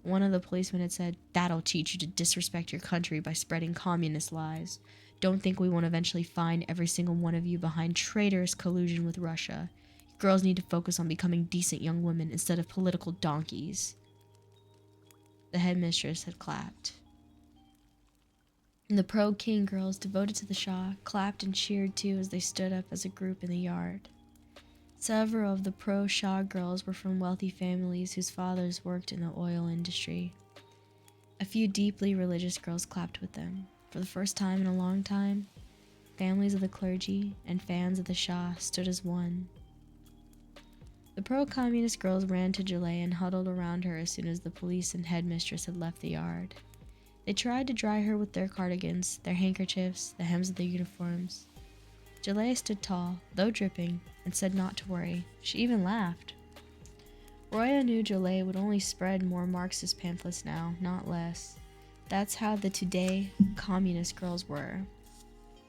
One of the policemen had said, "That'll teach you to disrespect your country by spreading communist lies. Don't think we won't eventually find every single one of you behind traitorous collusion with Russia. You girls need to focus on becoming decent young women instead of political donkeys." The headmistress had clapped. And the pro-king girls, devoted to the Shah, clapped and cheered too as they stood up as a group in the yard. Several of the pro-Shah girls were from wealthy families whose fathers worked in the oil industry. A few deeply religious girls clapped with them. For the first time in a long time, families of the clergy and fans of the Shah stood as one. The pro-communist girls ran to Jaleh and huddled around her as soon as the police and headmistress had left the yard. They tried to dry her with their cardigans, their handkerchiefs, the hems of their uniforms. Jaleh stood tall, though dripping, and said not to worry. She even laughed. Roya knew Jaleh would only spread more Marxist pamphlets now, not less. That's how the today communist girls were.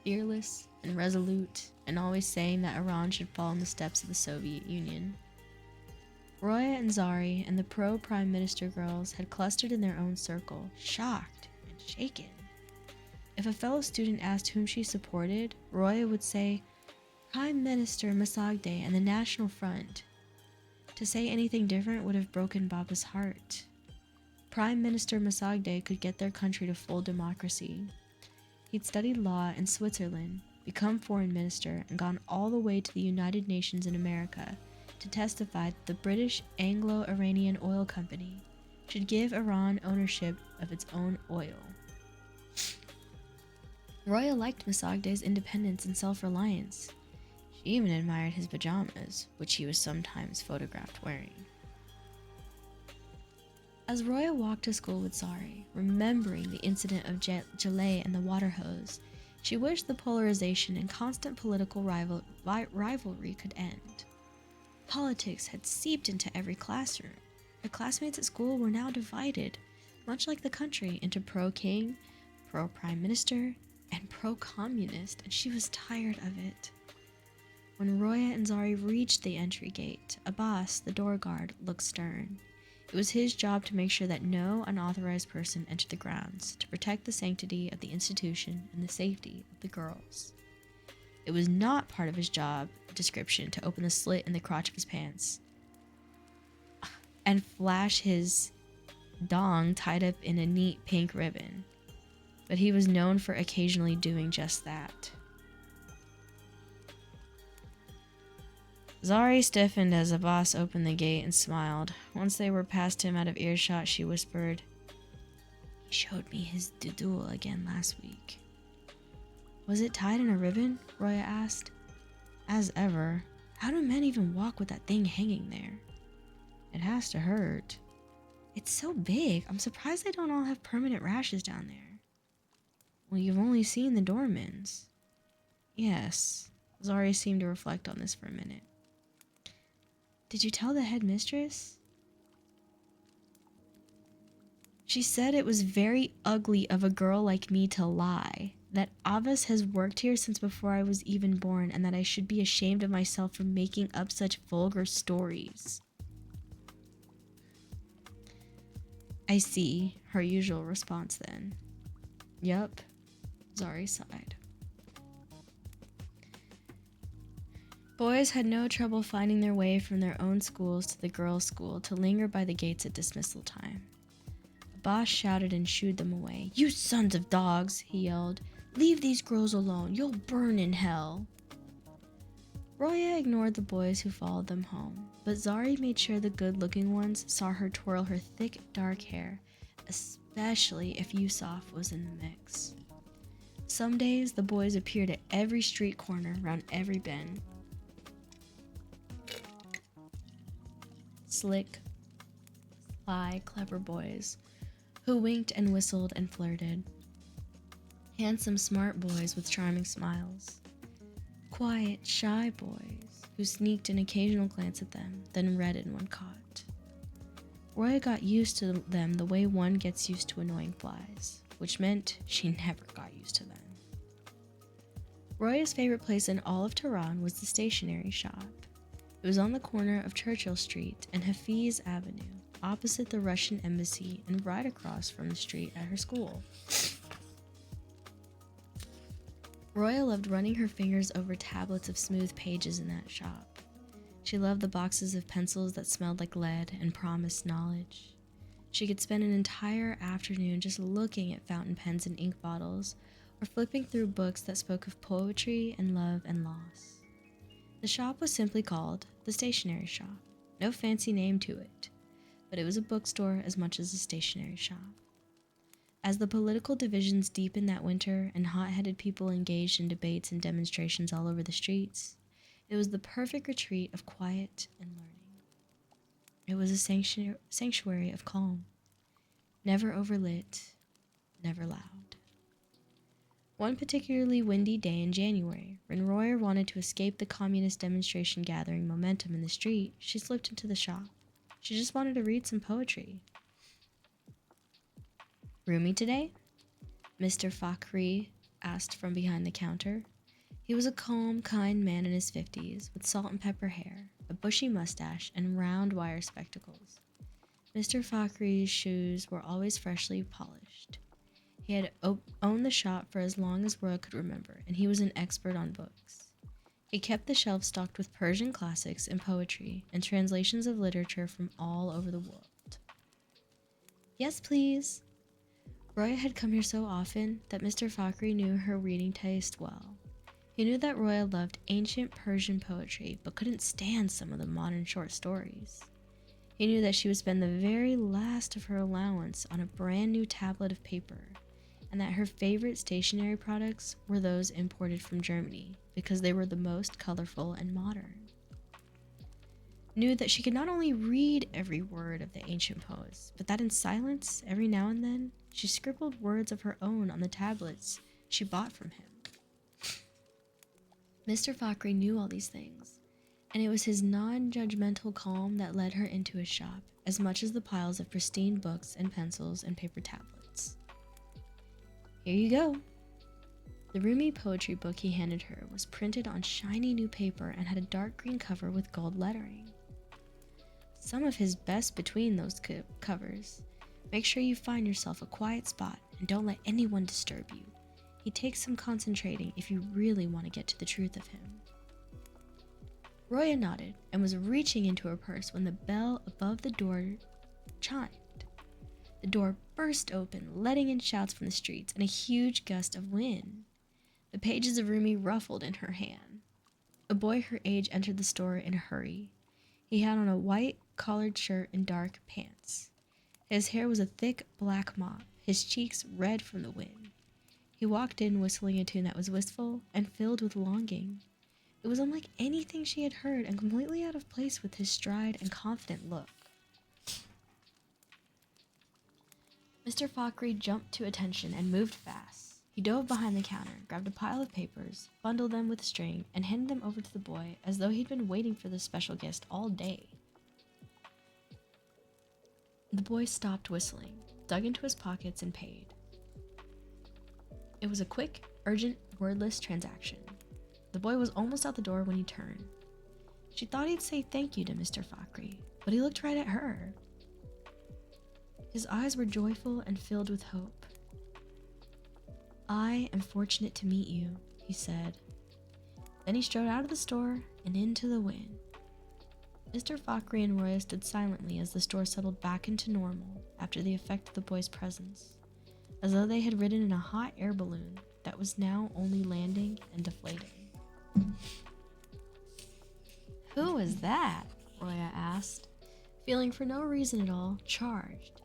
Fearless and resolute, and always saying that Iran should follow in the steps of the Soviet Union. Roya and Zari and the pro-Prime Minister girls had clustered in their own circle, shocked and shaken. If a fellow student asked whom she supported, Roya would say, "Prime Minister Masagde and the National Front." To say anything different would have broken Baba's heart. Prime Minister Masagde could get their country to full democracy. He'd studied law in Switzerland, become foreign minister, and gone all the way to the United Nations in America to testify that the British Anglo-Iranian Oil Company should give Iran ownership of its own oil. Roya liked Masagde's independence and self-reliance. She even admired his pajamas, which he was sometimes photographed wearing. As Roya walked to school with Zari, remembering the incident of Jaleh and the water hose, she wished the polarization and constant political rivalry could end. Politics had seeped into every classroom. Her classmates at school were now divided, much like the country, into pro-king, pro-prime minister, and pro-communist, and she was tired of it. When Roya and Zari reached the entry gate, Abbas, the door guard, looked stern. It was his job to make sure that no unauthorized person entered the grounds, to protect the sanctity of the institution and the safety of the girls. It was not part of his job description to open the slit in the crotch of his pants and flash his dong tied up in a neat pink ribbon, but he was known for occasionally doing just that. Zari stiffened as Abbas opened the gate and smiled. Once they were past him out of earshot, she whispered, "He showed me his dudul again last week." Was it tied in a ribbon? Roya asked. As ever. How do men even walk with that thing hanging there? It has to hurt. It's so big. I'm surprised they don't all have permanent rashes down there. Well, you've only seen the doormans. Yes. Zari seemed to reflect on this for a minute. Did you tell the headmistress? She said it was very ugly of a girl like me to lie, that Avas has worked here since before I was even born, and that I should be ashamed of myself for making up such vulgar stories. I see, her usual response then. Yup, Zari sighed. Boys had no trouble finding their way from their own schools to the girls' school to linger by the gates at dismissal time. A boss shouted and shooed them away. You sons of dogs, he yelled. Leave these girls alone. You'll burn in hell. Roya ignored the boys who followed them home, but Zari made sure the good-looking ones saw her twirl her thick, dark hair, especially if Yusuf was in the mix. Some days, the boys appeared at every street corner, around every bend. Slick, sly, clever boys who winked and whistled and flirted. Handsome, smart boys with charming smiles. Quiet, shy boys who sneaked an occasional glance at them, then read in one caught. Roya got used to them the way one gets used to annoying flies, which meant she never got used to them. Roya's favorite place in all of Tehran was the stationery shop. It was on the corner of Churchill Street and Hafiz Avenue, opposite the Russian embassy and right across from the street at her school. Roya loved running her fingers over tablets of smooth pages in that shop. She loved the boxes of pencils that smelled like lead and promised knowledge. She could spend an entire afternoon just looking at fountain pens and ink bottles, or flipping through books that spoke of poetry and love and loss. The shop was simply called the Stationery Shop. No fancy name to it, but it was a bookstore as much as a stationery shop. As the political divisions deepened that winter and hot-headed people engaged in debates and demonstrations all over the streets, it was the perfect retreat of quiet and learning. It was a sanctuary of calm, never overlit, never loud. One particularly windy day in January, when Roya wanted to escape the communist demonstration gathering momentum in the street, she slipped into the shop. She just wanted to read some poetry. Roomy today? Mr. Fakhri asked from behind the counter. He was a calm, kind man in his 50s, with salt and pepper hair, a bushy mustache, and round wire spectacles. Mr. Fakhri's shoes were always freshly polished. He had owned the shop for as long as Roya could remember, and he was an expert on books. He kept the shelves stocked with Persian classics and poetry, and translations of literature from all over the world. Yes, please. Roya had come here so often that Mr. Fakhri knew her reading taste well. He knew that Roya loved ancient Persian poetry, but couldn't stand some of the modern short stories. He knew that she would spend the very last of her allowance on a brand new tablet of paper, and that her favorite stationery products were those imported from Germany, because they were the most colorful and modern. Knew that she could not only read every word of the ancient poets, but that in silence, every now and then, she scribbled words of her own on the tablets she bought from him. Mr. Fakhri knew all these things, and it was his non-judgmental calm that led her into his shop, as much as the piles of pristine books and pencils and paper tablets. Here you go. The roomy poetry book he handed her was printed on shiny new paper and had a dark green cover with gold lettering. Some of his best between those covers. Make sure you find yourself a quiet spot and don't let anyone disturb you. He takes some concentrating if you really want to get to the truth of him. Roya nodded and was reaching into her purse when the bell above the door chimed. The door burst open, letting in shouts from the streets and a huge gust of wind. The pages of Rumi ruffled in her hand. A boy her age entered the store in a hurry. He had on a white collared shirt and dark pants. His hair was a thick black mop, his cheeks red from the wind. He He walked in whistling a tune that was wistful and filled with longing. It was unlike anything she had heard and completely out of place with his stride and confident look. Mr. Fockery jumped to attention and moved fast. He dove behind the counter, grabbed a pile of papers, bundled them with string, and handed them over to the boy as though he'd been waiting for this special guest all day. The boy stopped whistling, dug into his pockets, and paid. It was a quick, urgent, wordless transaction. The boy was almost out the door when he turned. She thought he'd say thank you to Mr. Fockery, but he looked right at her. His eyes were joyful and filled with hope. "I am fortunate to meet you," he said. Then he strode out of the store and into the wind. Mr. Fockery and Roya stood silently as the store settled back into normal after the effect of the boy's presence, as though they had ridden in a hot air balloon that was now only landing and deflating. "Who was that?" Roya asked, feeling for no reason at all charged.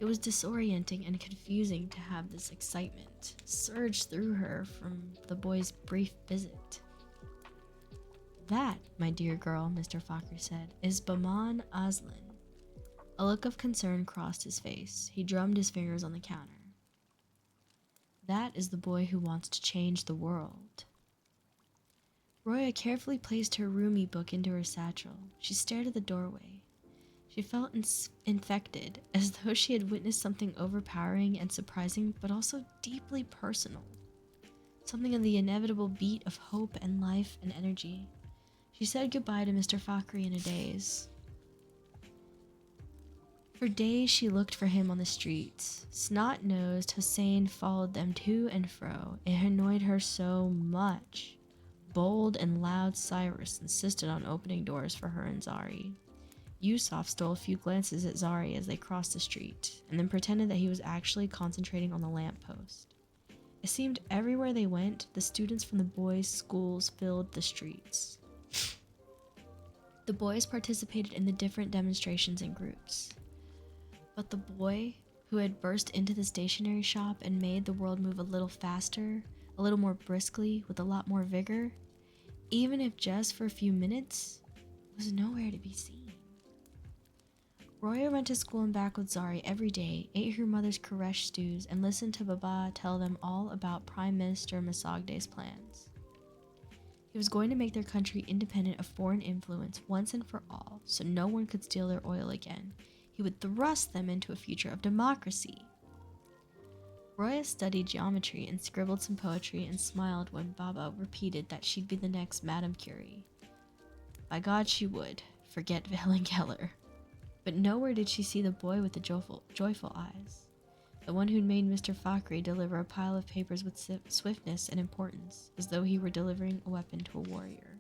It was disorienting and confusing to have this excitement surge through her from the boy's brief visit. "That, my dear girl," Mr. Fockery said, "is Baman Aslan." A look of concern crossed his face. He drummed his fingers on the counter. "That is the boy who wants to change the world." Roya carefully placed her Rumi book into her satchel. She stared at the doorway. She felt infected, as though she had witnessed something overpowering and surprising, but also deeply personal. Something of the inevitable beat of hope and life and energy. She said goodbye to Mr. Fockery in a daze. For days she looked for him on the streets. Snot-nosed Hussein followed them to and fro. It annoyed her so much. Bold and loud Cyrus insisted on opening doors for her and Zari. Yusuf stole a few glances at Zari as they crossed the street, and then pretended that he was actually concentrating on the lamppost. It seemed everywhere they went, the students from the boys' schools filled the streets. The boys participated in the different demonstrations in groups. But the boy, who had burst into the stationery shop and made the world move a little faster, a little more briskly, with a lot more vigor, even if just for a few minutes, was nowhere to be seen. Roya went to school and back with Zari every day, ate her mother's Koresh stews, and listened to Baba tell them all about Prime Minister Masagde's plans. He was going to make their country independent of foreign influence once and for all, so no one could steal their oil again. He would thrust them into a future of democracy. Roya studied geometry and scribbled some poetry and smiled when Baba repeated that she'd be the next Madame Curie. By God, she would. Forget Helen Keller. But nowhere did she see the boy with the joyful eyes, the one who'd made Mr. Fockery deliver a pile of papers with swiftness and importance, as though he were delivering a weapon to a warrior.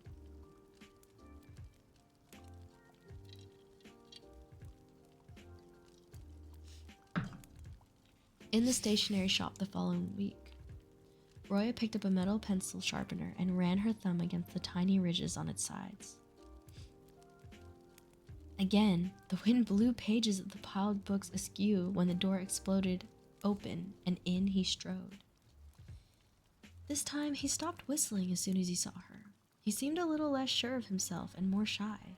In the stationery shop the following week, Roya picked up a metal pencil sharpener and ran her thumb against the tiny ridges on its sides. Again, the wind blew pages of the piled books askew when the door exploded open, and in he strode. This time, he stopped whistling as soon as he saw her. He seemed a little less sure of himself and more shy.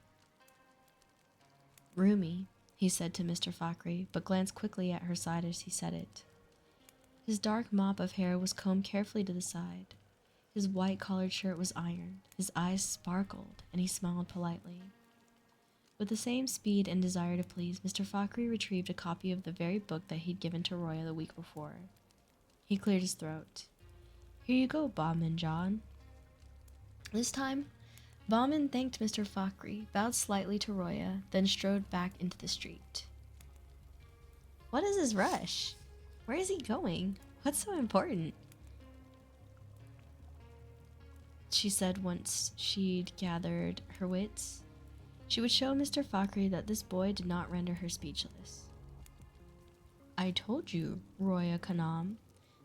"Rumi," he said to Mr. Fockery, but glanced quickly at her side as he said it. His dark mop of hair was combed carefully to the side. His white collared shirt was ironed. His eyes sparkled, and he smiled politely. With the same speed and desire to please, Mr. Fockery retrieved a copy of the very book that he'd given to Roya the week before. He cleared his throat. "Here you go, Marjan." This time, Bauman thanked Mr. Fockery, bowed slightly to Roya, then strode back into the street. "What is his rush? Where is he going? What's so important?" she said once she'd gathered her wits. She would show Mr. Fockery that this boy did not render her speechless. "I told you, Roya Khanam,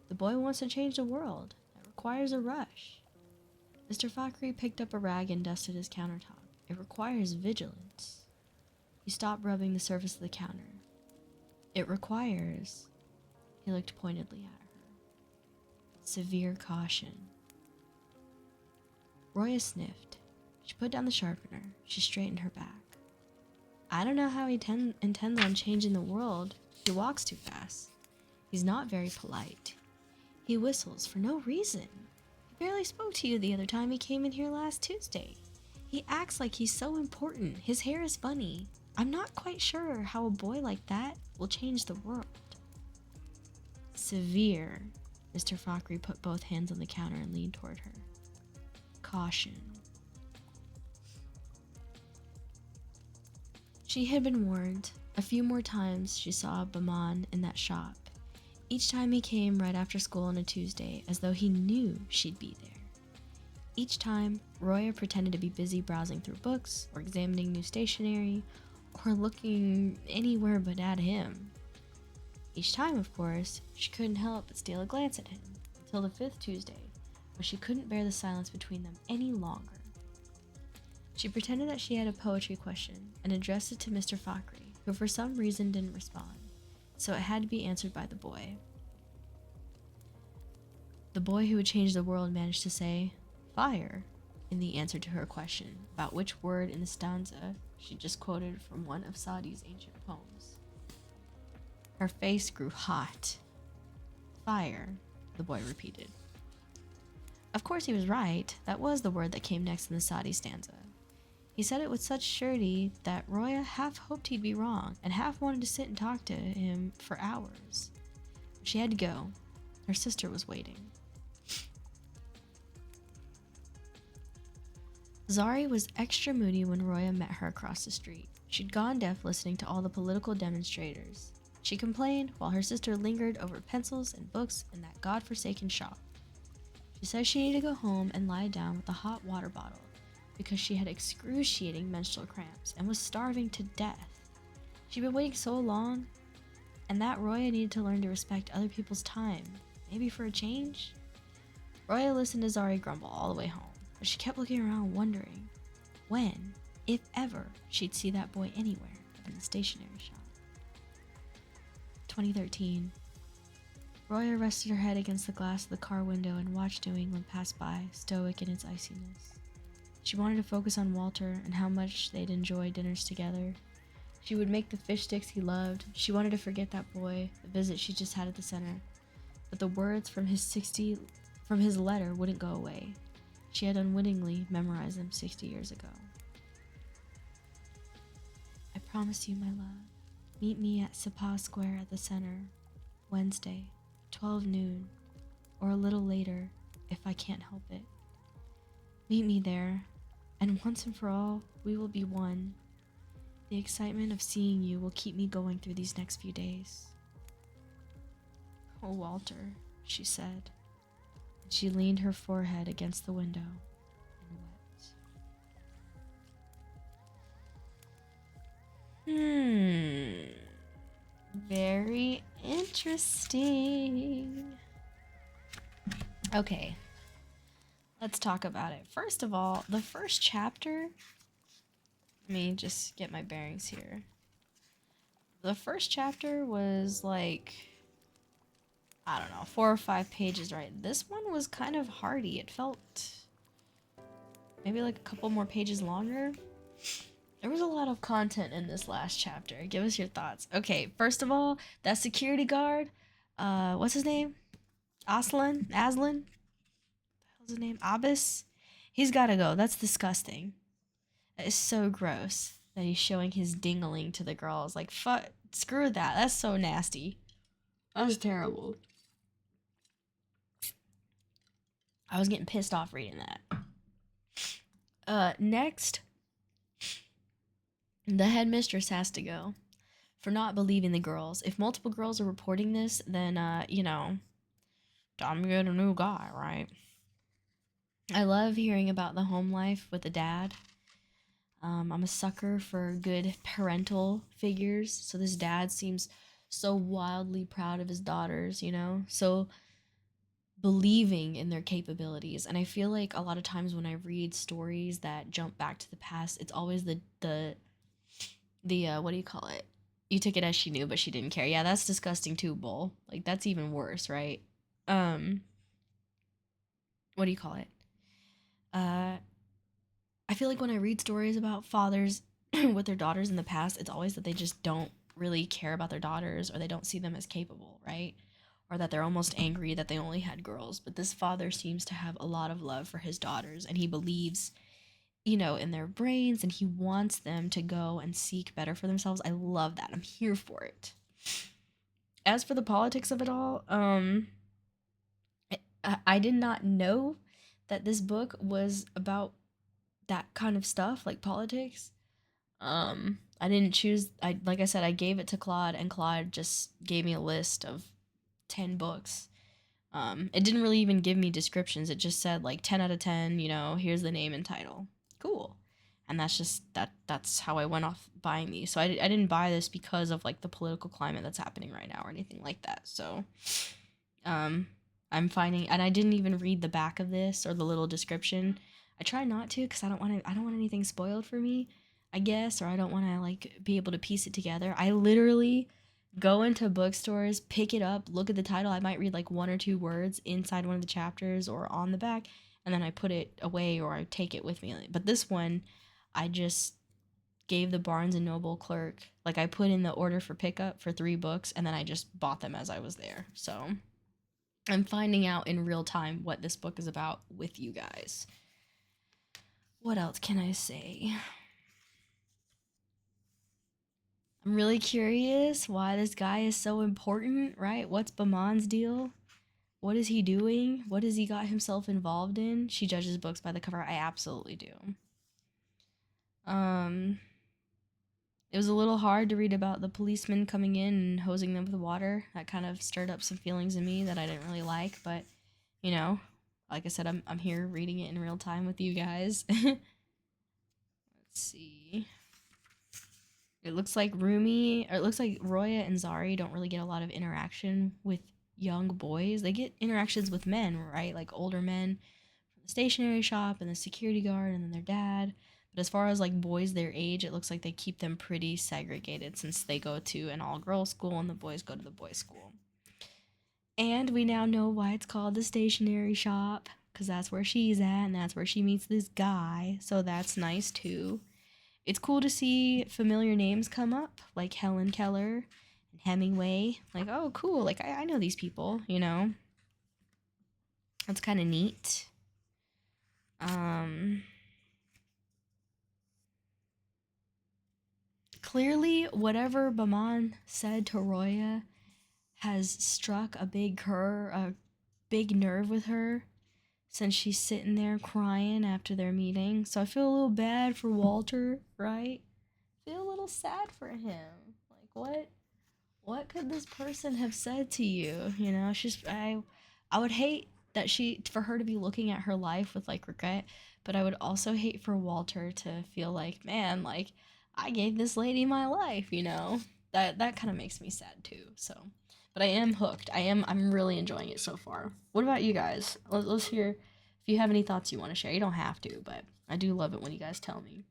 the boy wants to change the world. That requires a rush." Mr. Fockery picked up a rag and dusted his countertop. "It requires vigilance." He stopped rubbing the surface of the counter. "It requires..." He looked pointedly at her. Severe caution. Roya sniffed. She put down the sharpener. She straightened her back. I don't know how he intends on changing the world. He walks too fast. He's not very polite. He whistles for no reason. He barely spoke to you the other time he came in here last Tuesday. He acts like he's so important. His hair is funny. I'm not quite sure how a boy like that will change the world. Severe. Mr. Fockery put both hands on the counter and leaned toward her. Caution. She had been warned. A few more times she saw Baman in that shop. Each time he came right after school on a Tuesday, as though he knew she'd be there. Each time, Roya pretended to be busy browsing through books, or examining new stationery, or looking anywhere but at him. Each time, of course, she couldn't help but steal a glance at him, until the 5th Tuesday, where she couldn't bear the silence between them any longer. She pretended that she had a poetry question and addressed it to Mr. Fockery, who for some reason didn't respond, so it had to be answered by the boy. The boy who would change the world managed to say, fire, in the answer to her question about which word in the stanza she just quoted from one of Saadi's ancient poems. Her face grew hot. Fire, the boy repeated. Of course he was right. That was the word that came next in the Saadi stanza. He said it with such surety that Roya half hoped he'd be wrong and half wanted to sit and talk to him for hours. But she had to go. Her sister was waiting. Zari was extra moody when Roya met her across the street. She'd gone deaf listening to all the political demonstrators. She complained while her sister lingered over pencils and books in that godforsaken shop. She said she needed to go home and lie down with a hot water bottle because she had excruciating menstrual cramps and was starving to death. She'd been waiting so long, and that Roya needed to learn to respect other people's time, maybe for a change. Roya listened to Zari grumble all the way home, but she kept looking around wondering when, if ever, she'd see that boy anywhere in the stationery shop. 2013. Roya rested her head against the glass of the car window and watched New England pass by, stoic in its iciness. She wanted to focus on Walter and how much they'd enjoy dinners together. She would make the fish sticks he loved. She wanted to forget that boy, the visit she just had at the center. But the words from his letter wouldn't go away. She had unwittingly memorized them 60 years ago. I promise you, my love. Meet me at Sapa Square at the center, Wednesday, 12 noon, or a little later if I can't help it. Meet me there, and once and for all, we will be one. The excitement of seeing you will keep me going through these next few days. Oh, Walter, she said, and she leaned her forehead against the window and wept. Very interesting. Okay, let's talk about it. First of all, the first chapter, let me just get my bearings here. The first chapter was like, I don't know, 4 or 5 pages, right? This one was kind of hearty. It felt maybe like a couple more pages longer. There was a lot of content in this last chapter. Give us your thoughts. Okay, first of all, that security guard, what's his name? Aslan? What the hell's his name? Abbas? He's gotta go. That's disgusting. That is so gross that he's showing his dingling to the girls. Like, fuck, screw that. That's so nasty. That was terrible. I was getting pissed off reading that. Next, the headmistress has to go for not believing the girls. If multiple girls are reporting this, then, time to get a new guy, right? I love hearing about the home life with the dad. I'm a sucker for good parental figures. So this dad seems so wildly proud of his daughters, so believing in their capabilities. And I feel like a lot of times when I read stories that jump back to the past, it's always the what do you call it? You took it as she knew, but she didn't care. Yeah, that's disgusting too, bull. Like, that's even worse, right? what do you call it? Uh, I feel like when I read stories about fathers with their daughters in the past, it's always that they just don't really care about their daughters or they don't see them as capable, right? Or that they're almost angry that they only had girls. But this father seems to have a lot of love for his daughters and he believes, in their brains and he wants them to go and seek better for themselves. I love that. I'm here for it. As for the politics of it all, I did not know that this book was about that kind of stuff, like politics. I didn't choose. I like I said, I gave it to Claude, and Claude just gave me a list of 10 books. It didn't really even give me descriptions. It just said like 10 out of 10. Here's the name and title. Cool. And that's just That's how I went off buying these. So I didn't buy this because of like the political climate that's happening right now or anything like that. So, um, I'm finding, and I didn't even read the back of this or the little description. I try not to because I don't want anything spoiled for me, I guess, or I don't want to like be able to piece it together. I literally go into bookstores, pick it up, look at the title. I might read like one or two words inside one of the chapters or on the back, and then I put it away or I take it with me. But this one, I just gave the Barnes and Noble clerk, like I put in the order for pickup for 3 books, and then I just bought them as I was there. So I'm finding out in real time what this book is about with you guys. What else can I say? I'm really curious why this guy is so important, right? What's Baman's deal? What is he doing? What has he got himself involved in? She judges books by the cover. I absolutely do. Um, it was a little hard to read about the policeman coming in and hosing them with water. That kind of stirred up some feelings in me that I didn't really like, but you know, like I said, I'm here reading it in real time with you guys. Let's see. It looks like Roya and Zari don't really get a lot of interaction with young boys. They get interactions with men, right? Like older men from the stationery shop and the security guard and then their dad. But as far as like boys their age, it looks like they keep them pretty segregated since they go to an all-girls school and the boys go to the boys' school. And we now know why it's called the stationery shop, because that's where she's at and that's where she meets this guy. So that's nice too. It's cool to see familiar names come up, like Helen Keller and Hemingway. Like, oh, cool. Like, I know these people, That's kind of neat. Um, Clearly, whatever Baman said to Roya has struck a big nerve with her since she's sitting there crying after their meeting. So I feel a little bad for Walter, right? Feel a little sad for him. Like, what could this person have said to you? I would hate that for her to be looking at her life with like regret, but I would also hate for Walter to feel like, man, like I gave this lady my life. That kind of makes me sad too. So, but I am hooked. I'm really enjoying it so far. What about you guys? Let's hear if you have any thoughts you want to share. You don't have to, but I do love it when you guys tell me.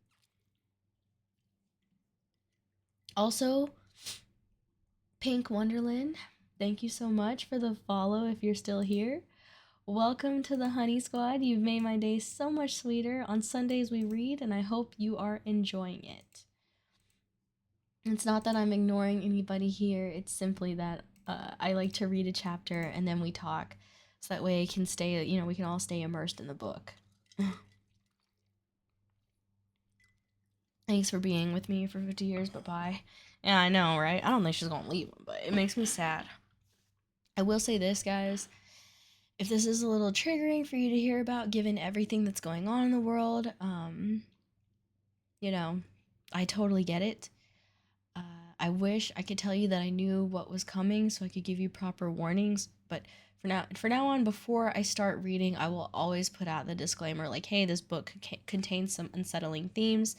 Also, Pink Wonderland, thank you so much for the follow if you're still here. Welcome to the Honey Squad. You've made my day so much sweeter. On Sundays we read, and I hope you are enjoying it. It's not that I'm ignoring anybody here, it's simply that I like to read a chapter and then we talk. So that way I can stay, we can all stay immersed in the book. Thanks for being with me for 50 years, but bye. Yeah, I know, right? I don't think she's gonna leave him, but it makes me sad. I will say this, guys. If this is a little triggering for you to hear about, given everything that's going on in the world, you know, I totally get it. I wish I could tell you that I knew what was coming so I could give you proper warnings, but for now on, before I start reading, I will always put out the disclaimer like, hey, this book contains some unsettling themes.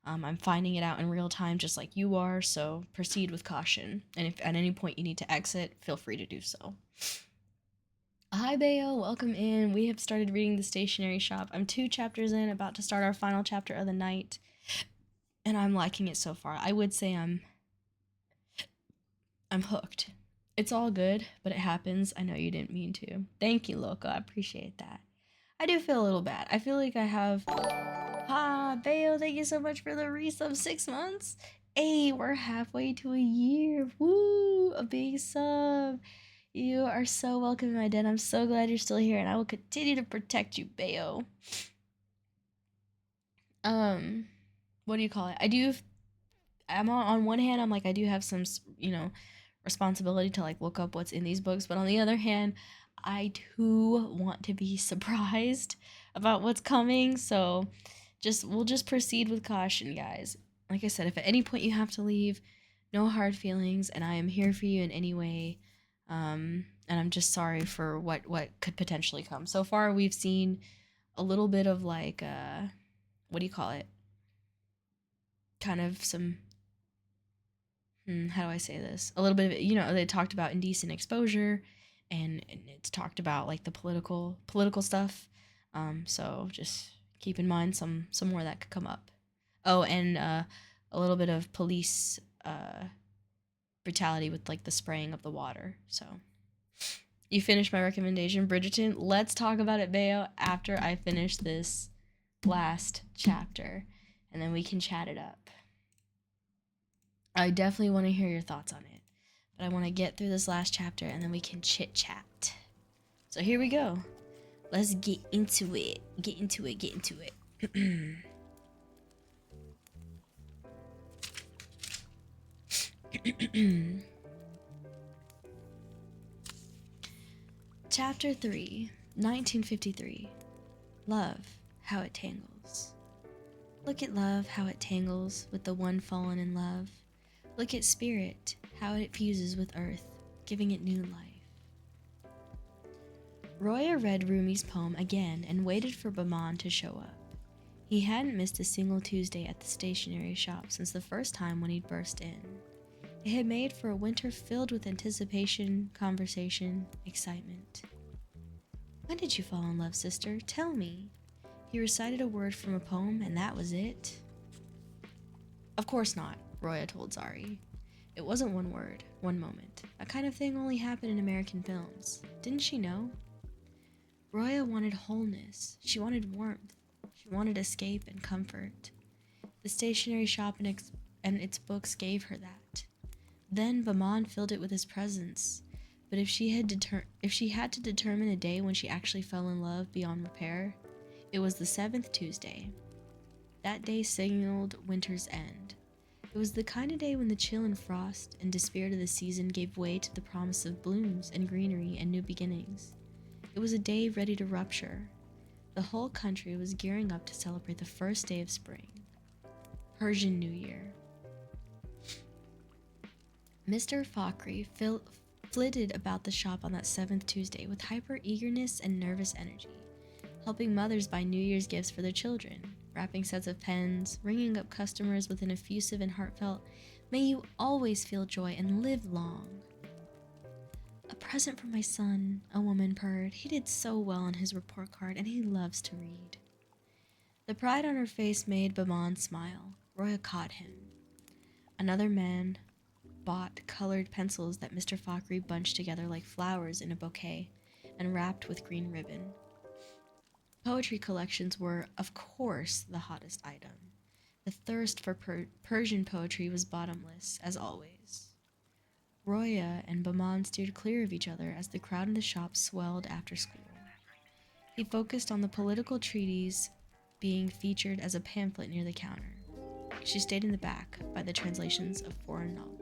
I'm finding it out in real time just like you are, so proceed with caution. And if at any point you need to exit, feel free to do so. Hi, Bayo. Welcome in. We have started reading The Stationery Shop. I'm 2 chapters in, about to start our final chapter of the night, and I'm liking it so far. I would say I'm hooked. It's all good, but it happens. I know you didn't mean to. Thank you, Loco. I appreciate that. I do feel a little bad. I feel like I have. Ah, Bayo, thank you so much for the resub 6 months. Hey, we're halfway to a year. Woo, a big sub. You are so welcome in my den. I'm so glad you're still here, and I will continue to protect you, Bayo. What do you call it? I'm on one hand, I'm like, I do have some, responsibility to like look up what's in these books, but on the other hand, I do want to be surprised about what's coming. So we'll just proceed with caution, guys. Like I said, if at any point you have to leave, no hard feelings, and I am here for you in any way. And I'm just sorry for what could potentially come. So far, we've seen a little bit of like what do you call it? Kind of some how do I say this? A little bit of it, they talked about indecent exposure, and it's talked about like the political stuff. So just keep in mind some more that could come up. Oh, and a little bit of police brutality with like the spraying of the water. So you finished my recommendation, Bridgerton. Let's talk about it, Bayo, after I finish this last chapter, and then we can chat it up. I definitely want to hear your thoughts on it, but I want to get through this last chapter and then we can chit chat. So here we go. Let's get into it. Get into it. Chapter 3, 1953. Love, how it tangles. Look at love, how it tangles with the one fallen in love. Look at spirit, how it fuses with earth, giving it new life. Roya read Rumi's poem again and waited for Baman to show up. He hadn't missed a single Tuesday at the stationery shop since the first time when he'd burst in. It had made for a winter filled with anticipation, conversation, excitement. When did you fall in love, sister? Tell me. He recited a word from a poem, and that was it. Of course not, Roya told Zari. It wasn't one word, one moment. That kind of thing only happened in American films. Didn't she know? Roya wanted wholeness. She wanted warmth. She wanted escape and comfort. The stationery shop and its books gave her that. Then Baman filled it with his presence. But if she had to determine a day when she actually fell in love beyond repair, it was the 7th Tuesday. That day signaled winter's end. It was the kind of day when the chill and frost and despair of the season gave way to the promise of blooms and greenery and new beginnings. It was a day ready to rupture. The whole country was gearing up to celebrate the first day of spring. Persian New Year. Mr. Fakhri flitted about the shop on that 7th Tuesday with hyper-eagerness and nervous energy, helping mothers buy New Year's gifts for their children, wrapping sets of pens, ringing up customers with an effusive and heartfelt, "May you always feel joy and live long." "A present for my son," a woman purred. "He did so well on his report card, and he loves to read." The pride on her face made Baman smile. Roya caught him. Another man bought colored pencils that Mr. Fakhri bunched together like flowers in a bouquet and wrapped with green ribbon. Poetry collections were, of course, the hottest item. The thirst for Persian poetry was bottomless, as always. Roya and Baman steered clear of each other as the crowd in the shop swelled after school. He focused on the political treaties being featured as a pamphlet near the counter. She stayed in the back by the translations of foreign novels.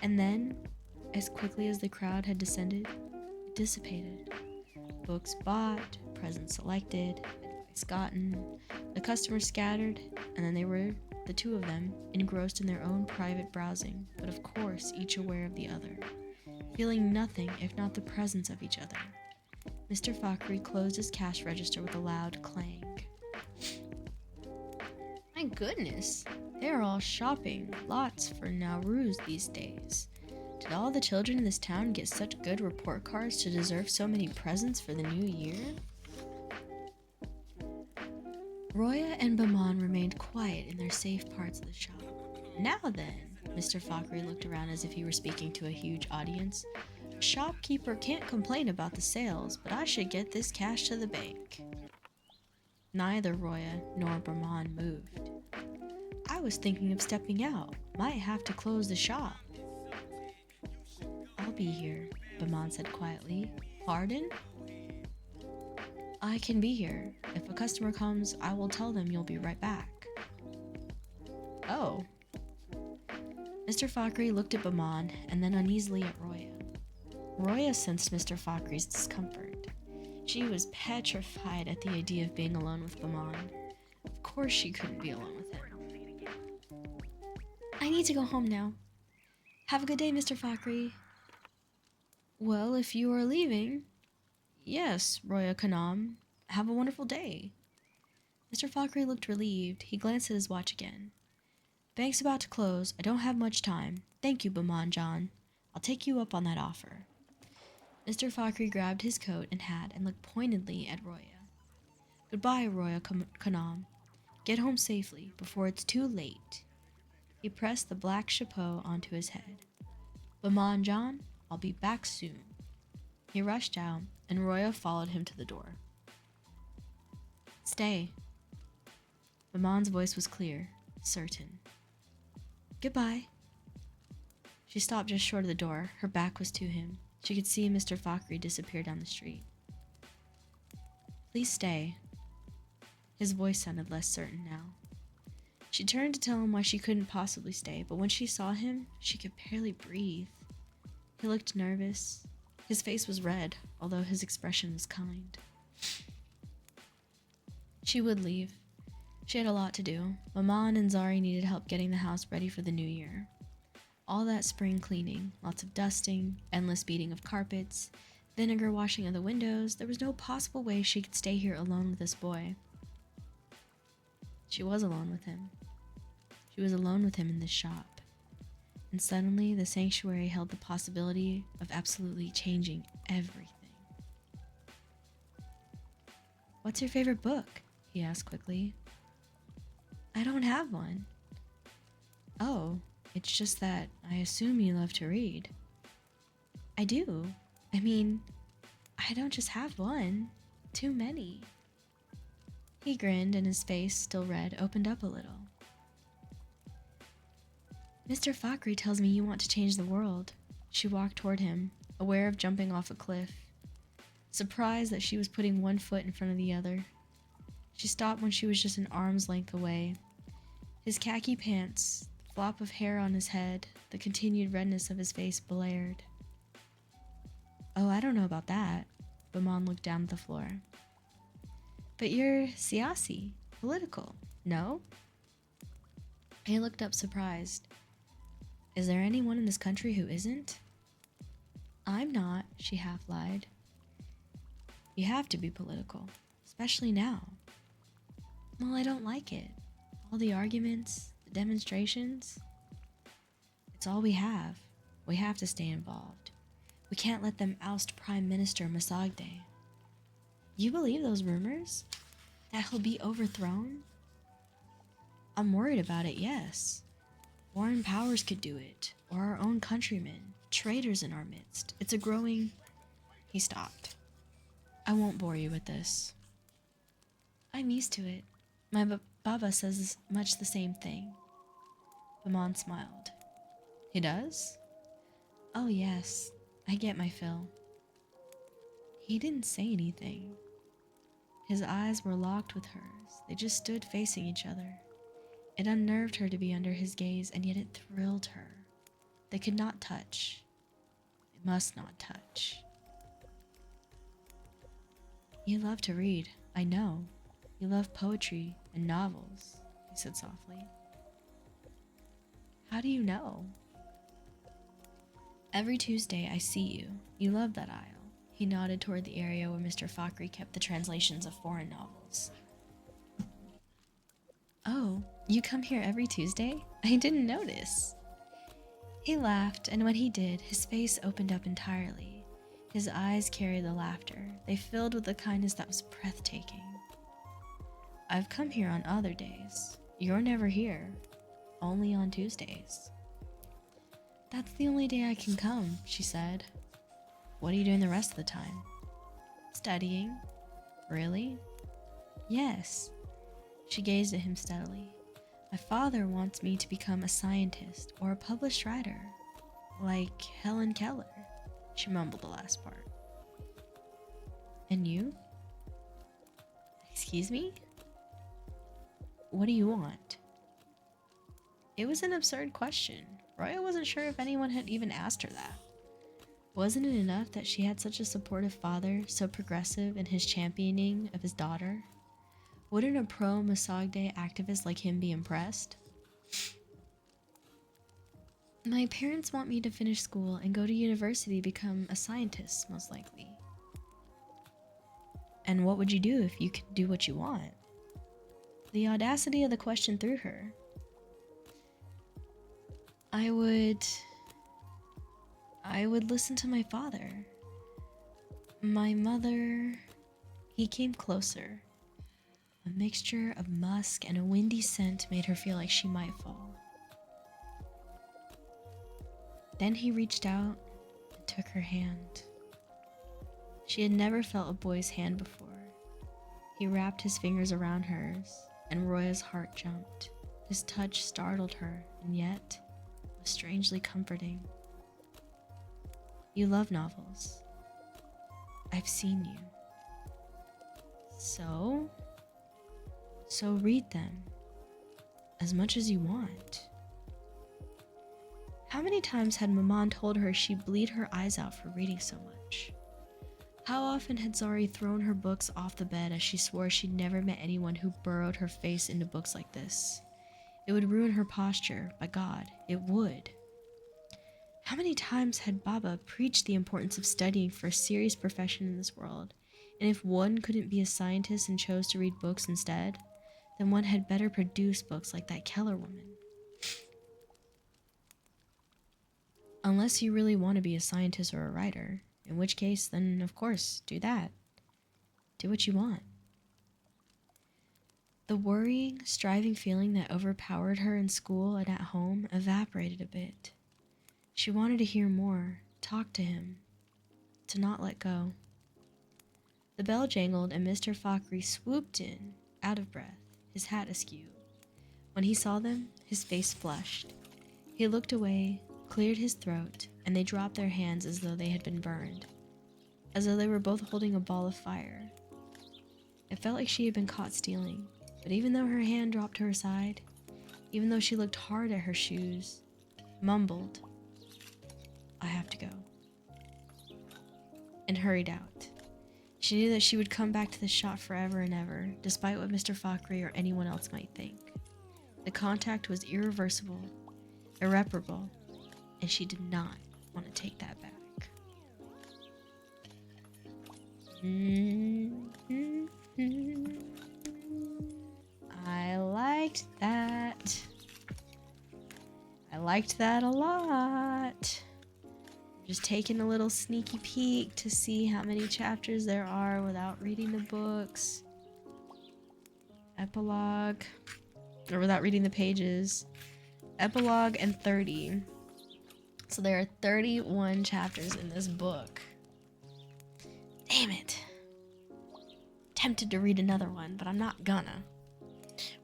And then, as quickly as the crowd had descended, it dissipated. Books bought, presents selected, advice gotten, the customers scattered, and then they were, the two of them, engrossed in their own private browsing, but of course each aware of the other, feeling nothing if not the presence of each other. Mr. Fakhri closed his cash register with a loud clang. My goodness, they're all shopping lots for Nowruz these days. Did all the children in this town get such good report cards to deserve so many presents for the new year? Roya and Baman remained quiet in their safe parts of the shop. Now then, Mr. Fakhri looked around as if he were speaking to a huge audience. Shopkeeper can't complain about the sales, but I should get this cash to the bank. Neither Roya nor Brahman moved. I was thinking of stepping out. Might have to close the shop. I'll be here, Brahman said quietly. Pardon? I can be here. If a customer comes, I will tell them you'll be right back. Oh. Mr. Fakri looked at Baman and then uneasily at Roya. Roya sensed Mr. Fakri's discomfort. She was petrified at the idea of being alone with Baman. Of course she couldn't be alone with him. I need to go home now. Have a good day, Mr. Fakri. Well, if you are leaving... Yes, Roya Kanam. Have a wonderful day. Mr. Fakri looked relieved. He glanced at his watch again. Bank's about to close. I don't have much time. Thank you, Baman. I'll take you up on that offer. Mr. Fakri grabbed his coat and hat and looked pointedly at Roya. Goodbye, Roya Kanam. Get home safely before it's too late. He pressed the black chapeau onto his head. Baman, I'll be back soon. He rushed out, and Roya followed him to the door. Stay. Baman's voice was clear, certain. Goodbye. She stopped just short of the door. Her back was to him. She could see Mr. Fakri disappear down the street. Please stay. His voice sounded less certain now. She turned to tell him why she couldn't possibly stay, but when she saw him, she could barely breathe. He looked nervous. His face was red, although his expression was kind. She would leave. She had a lot to do. Maman and Zari needed help getting the house ready for the new year. All that spring cleaning, lots of dusting, endless beating of carpets, vinegar washing of the windows. There was no possible way she could stay here alone with this boy. She was alone with him. She was alone with him in this shop. And suddenly, the sanctuary held the possibility of absolutely changing everything. What's your favorite book? He asked quickly. I don't have one. Oh, it's just that I assume you love to read. I do. I mean, I don't just have one. Too many. He grinned and his face, still red, opened up a little. Mr. Fakri tells me you want to change the world. She walked toward him, aware of jumping off a cliff, surprised that she was putting one foot in front of the other. She stopped when she was just an arm's length away. His khaki pants, the flop of hair on his head, the continued redness of his face blared. Oh, I don't know about that. Baman looked down at the floor. But you're siyasi, political, no? He looked up surprised. Is there anyone in this country who isn't? I'm not, she half lied. You have to be political, especially now. Well, I don't like it. All the arguments, the demonstrations. It's all we have. We have to stay involved. We can't let them oust Prime Minister Masagde. You believe those rumors? That he'll be overthrown? I'm worried about it, yes. Foreign powers could do it, or our own countrymen, traitors in our midst. It's a growing... He stopped. I won't bore you with this. I'm used to it. My Baba says much the same thing. Baman smiled. He does? Oh yes, I get my fill. He didn't say anything. His eyes were locked with hers. They just stood facing each other. It unnerved her to be under his gaze, and yet it thrilled her. They could not touch. They must not touch. You love to read, I know. You love poetry and novels, he said softly. How do you know? Every Tuesday I see you. You love that aisle. He nodded toward the area where Mr. Fakri kept the translations of foreign novels. Oh, you come here every Tuesday? I didn't notice. He laughed, and when he did, his face opened up entirely. His eyes carried the laughter. They filled with a kindness that was breathtaking. I've come here on other days. You're never here. Only on Tuesdays. That's the only day I can come, she said. What are you doing the rest of the time? Studying. Really? Yes. She gazed at him steadily. My father wants me to become a scientist or a published writer, like Helen Keller. She mumbled the last part. And you? Excuse me? What do you want? It was an absurd question. Roya wasn't sure if anyone had even asked her that. Wasn't it enough that she had such a supportive father, so progressive in his championing of his daughter? Wouldn't a pro-Masagde activist like him be impressed? My parents want me to finish school and go to university to become a scientist, most likely. And what would you do if you could do what you want? The audacity of the question threw her. I would listen to my father. My mother... He came closer. A mixture of musk and a windy scent made her feel like she might fall. Then he reached out and took her hand. She had never felt a boy's hand before. He wrapped his fingers around hers, and Roya's heart jumped. His touch startled her, and yet was strangely comforting. You love novels. I've seen you. So read them. As much as you want. How many times had Maman told her she'd bleed her eyes out for reading so much? How often had Zari thrown her books off the bed as she swore she'd never met anyone who burrowed her face into books like this? It would ruin her posture, by God, it would. How many times had Baba preached the importance of studying for a serious profession in this world, and if one couldn't be a scientist and chose to read books instead, then one had better produce books like that Keller woman. Unless you really want to be a scientist or a writer, in which case, then of course, do that. Do what you want. The worrying, striving feeling that overpowered her in school and at home evaporated a bit. She wanted to hear more, talk to him, to not let go. The bell jangled and Mr. Fakri swooped in, out of breath, his hat askew. When he saw them, his face flushed. He looked away, cleared his throat, and they dropped their hands as though they had been burned, as though they were both holding a ball of fire. It felt like she had been caught stealing, but even though her hand dropped to her side, even though she looked hard at her shoes, mumbled, I have to go, and hurried out. She knew that she would come back to the shop forever and ever, despite what Mr. Fakri or anyone else might think. The contact was irreversible, irreparable, and she did not want to take that back. I liked that. I liked that a lot. Just taking a little sneaky peek to see how many chapters there are without reading the books. Epilogue. Or without reading the pages. Epilogue and 30. So there are 31 chapters in this book. Damn it. Tempted to read another one, but I'm not gonna.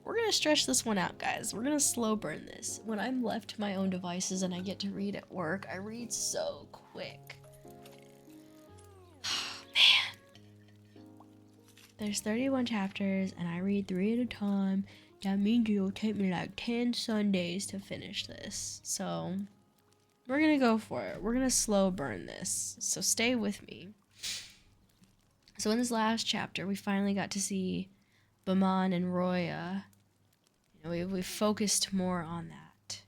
We're gonna stretch this one out, guys. We're gonna slow burn this. When I'm left to my own devices and I get to read at work, I read so quick. Man. There's 31 chapters and I read 3 at a time. That means it'll take me like 10 Sundays to finish this. So we're gonna go for it. We're gonna slow burn this. So stay with me. So in this last chapter, we finally got to see Baman and Roya. You know, we focused more on that.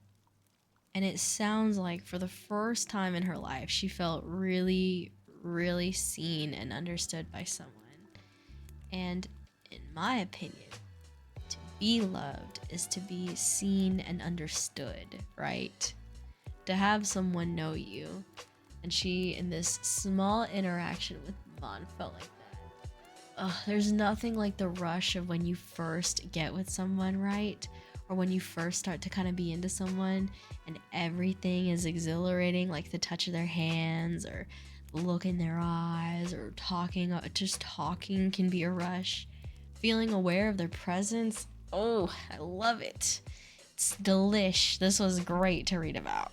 And it sounds like for the first time in her life, she felt really, really seen and understood by someone. And in my opinion, to be loved is to be seen and understood, right? To have someone know you. And she, in this small interaction with Baman, felt like that. There's nothing like the rush of when you first get with someone, right? Or when you first start to kind of be into someone and everything is exhilarating, like the touch of their hands or look in their eyes or talking, just talking can be a rush. Feeling aware of their presence, oh, I love it. It's delish. This was great to read about.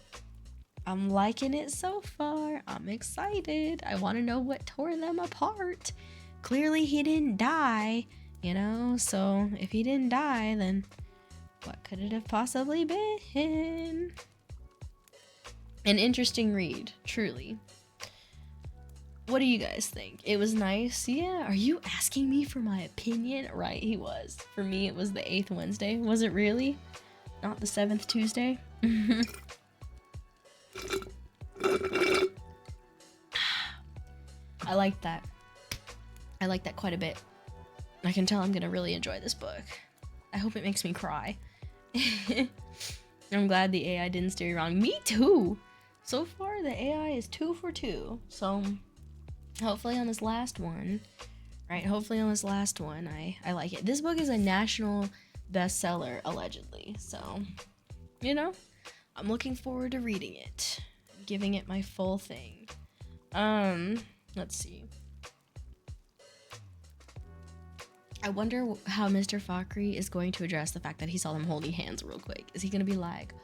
I'm liking it so far. I'm excited. I want to know what tore them apart. Clearly he didn't die, you know, so if he didn't die, then what could it have possibly been? An interesting read, truly. What do you guys think? It was nice? Yeah. Are you asking me for my opinion? Right, he was. For me, it was the 8th Wednesday. Was it really? Not the 7th Tuesday? I like that. I like that quite a bit. I can tell I'm gonna really enjoy this book. I hope it makes me cry. I'm glad the AI didn't steer you wrong. Me too! So far, the AI is 2 for 2. So, hopefully on this last one, right? Hopefully on this last one, I like it. This book is a national bestseller, allegedly. So, you know, I'm looking forward to reading it. Giving it my full thing. Let's see. I wonder how Mr. Fakri is going to address the fact that he saw them holding hands real quick. Is he gonna be like,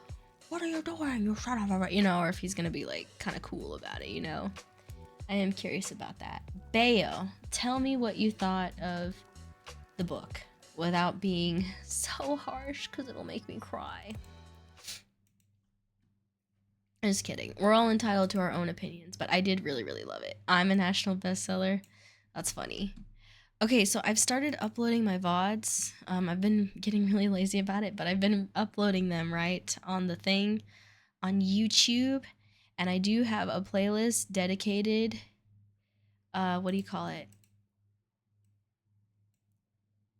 "What are you doing? You son of a," you know, or if he's gonna be like kind of cool about it, you know? I am curious about that. Bayo, tell me what you thought of the book without being so harsh, because it'll make me cry. Just kidding. We're all entitled to our own opinions, but I did really, really love it. I'm a national bestseller. That's funny. Okay, so I've started uploading my VODs. I've been getting really lazy about it, but I've been uploading them, right, on the thing, on YouTube. And I do have a playlist dedicated, what do you call it?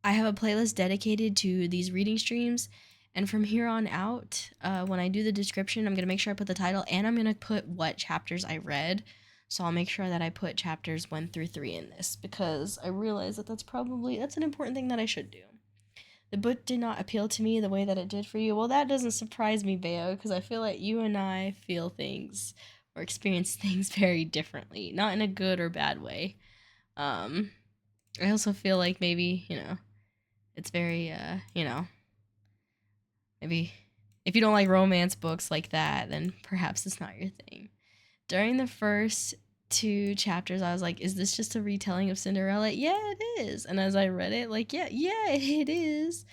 I have a playlist dedicated to these reading streams. And from here on out, when I do the description, I'm going to make sure I put the title, and I'm going to put what chapters I read. So I'll make sure that I put chapters 1 through 3 in this, because I realize that that's an important thing that I should do. The book did not appeal to me the way that it did for you. Well, that doesn't surprise me, Bayo, because I feel like you and I feel things or experience things very differently, not in a good or bad way. I also feel like maybe, you know, it's very, you know, maybe if you don't like romance books like that, then perhaps it's not your thing. During the first 2 chapters, I was like, is this just a retelling of Cinderella? Yeah, it is. And as I read it, like, yeah, it is.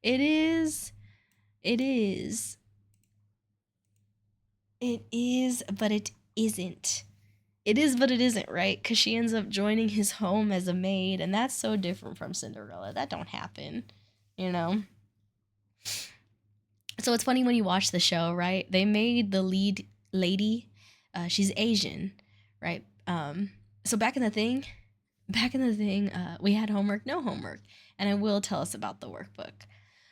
It is. It is. It is, but it isn't. It is, but it isn't, right? Because she ends up joining his home as a maid, and that's so different from Cinderella. That don't happen, you know? So it's funny when you watch the show, right? They made the lead lady, she's Asian, right? So back in the thing, we had homework, no homework, and I will tell us about the workbook.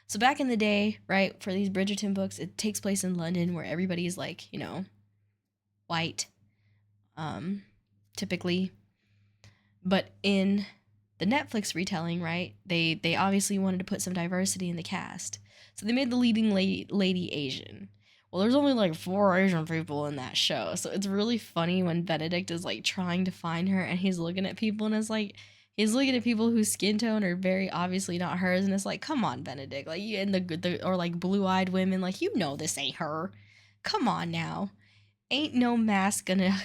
So back in the day, right, for these Bridgerton books, it takes place in London, where everybody is like, you know, white, typically. But in the Netflix retelling, right, they obviously wanted to put some diversity in the cast. So they made the leading lady Asian. Well, there's only like 4 Asian people in that show. So it's really funny when Benedict is like trying to find her, and he's looking at people, and it's like, he's looking at people whose skin tone are very obviously not hers, and it's like, come on, Benedict. Like, you and the or like blue-eyed women, like, you know this ain't her. Come on now. Ain't no mask gonna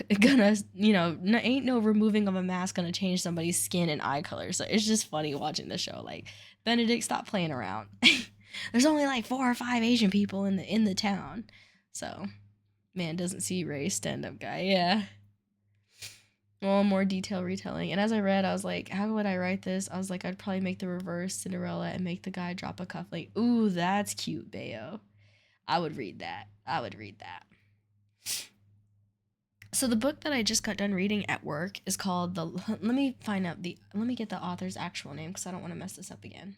you know, ain't no removing of a mask gonna change somebody's skin and eye color. So it's just funny watching the show. Like, Benedict, stop playing around. There's only like 4 or 5 Asian people in the town. So, man doesn't see race, stand-up guy. Yeah. Well, more detailed retelling. And as I read, I was like, how would I write this? I was like, I'd probably make the reverse Cinderella and make the guy drop a cuff. Like, ooh, that's cute, Bayo. I would read that. So the book that I just got done reading at work is called let me get the author's actual name, because I don't want to mess this up again.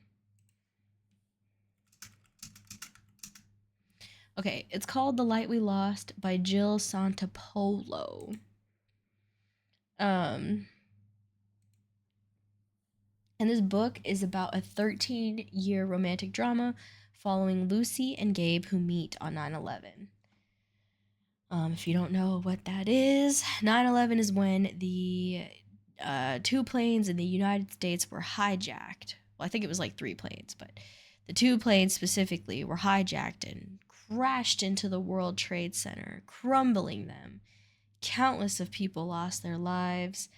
Okay, it's called The Light We Lost by Jill Santopolo. And this book is about a 13-year romantic drama following Lucy and Gabe, who meet on 9/11. If you don't know what that is, 9/11 is when the two planes in the United States were hijacked. Well, I think it was like three planes, but the two planes specifically were hijacked and crashed into the World Trade Center, crumbling them. Countless of people lost their lives.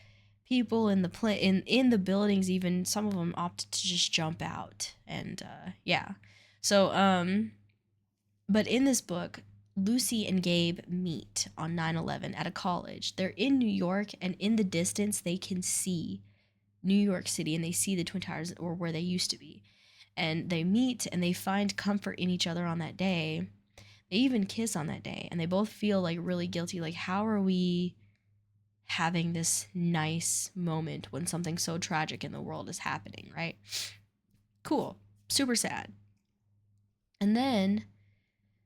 People in the in the buildings, even some of them opted to just jump out, and yeah. So but in this book, Lucy and Gabe meet on 9/11 at a college. They're in New York, and in the distance, they can see New York City and they see the Twin Towers, or where they used to be. And they meet and they find comfort in each other on that day. They even kiss on that day, and they both feel like really guilty. Like, how are we having this nice moment when something so tragic in the world is happening, right? Cool. Super sad. And then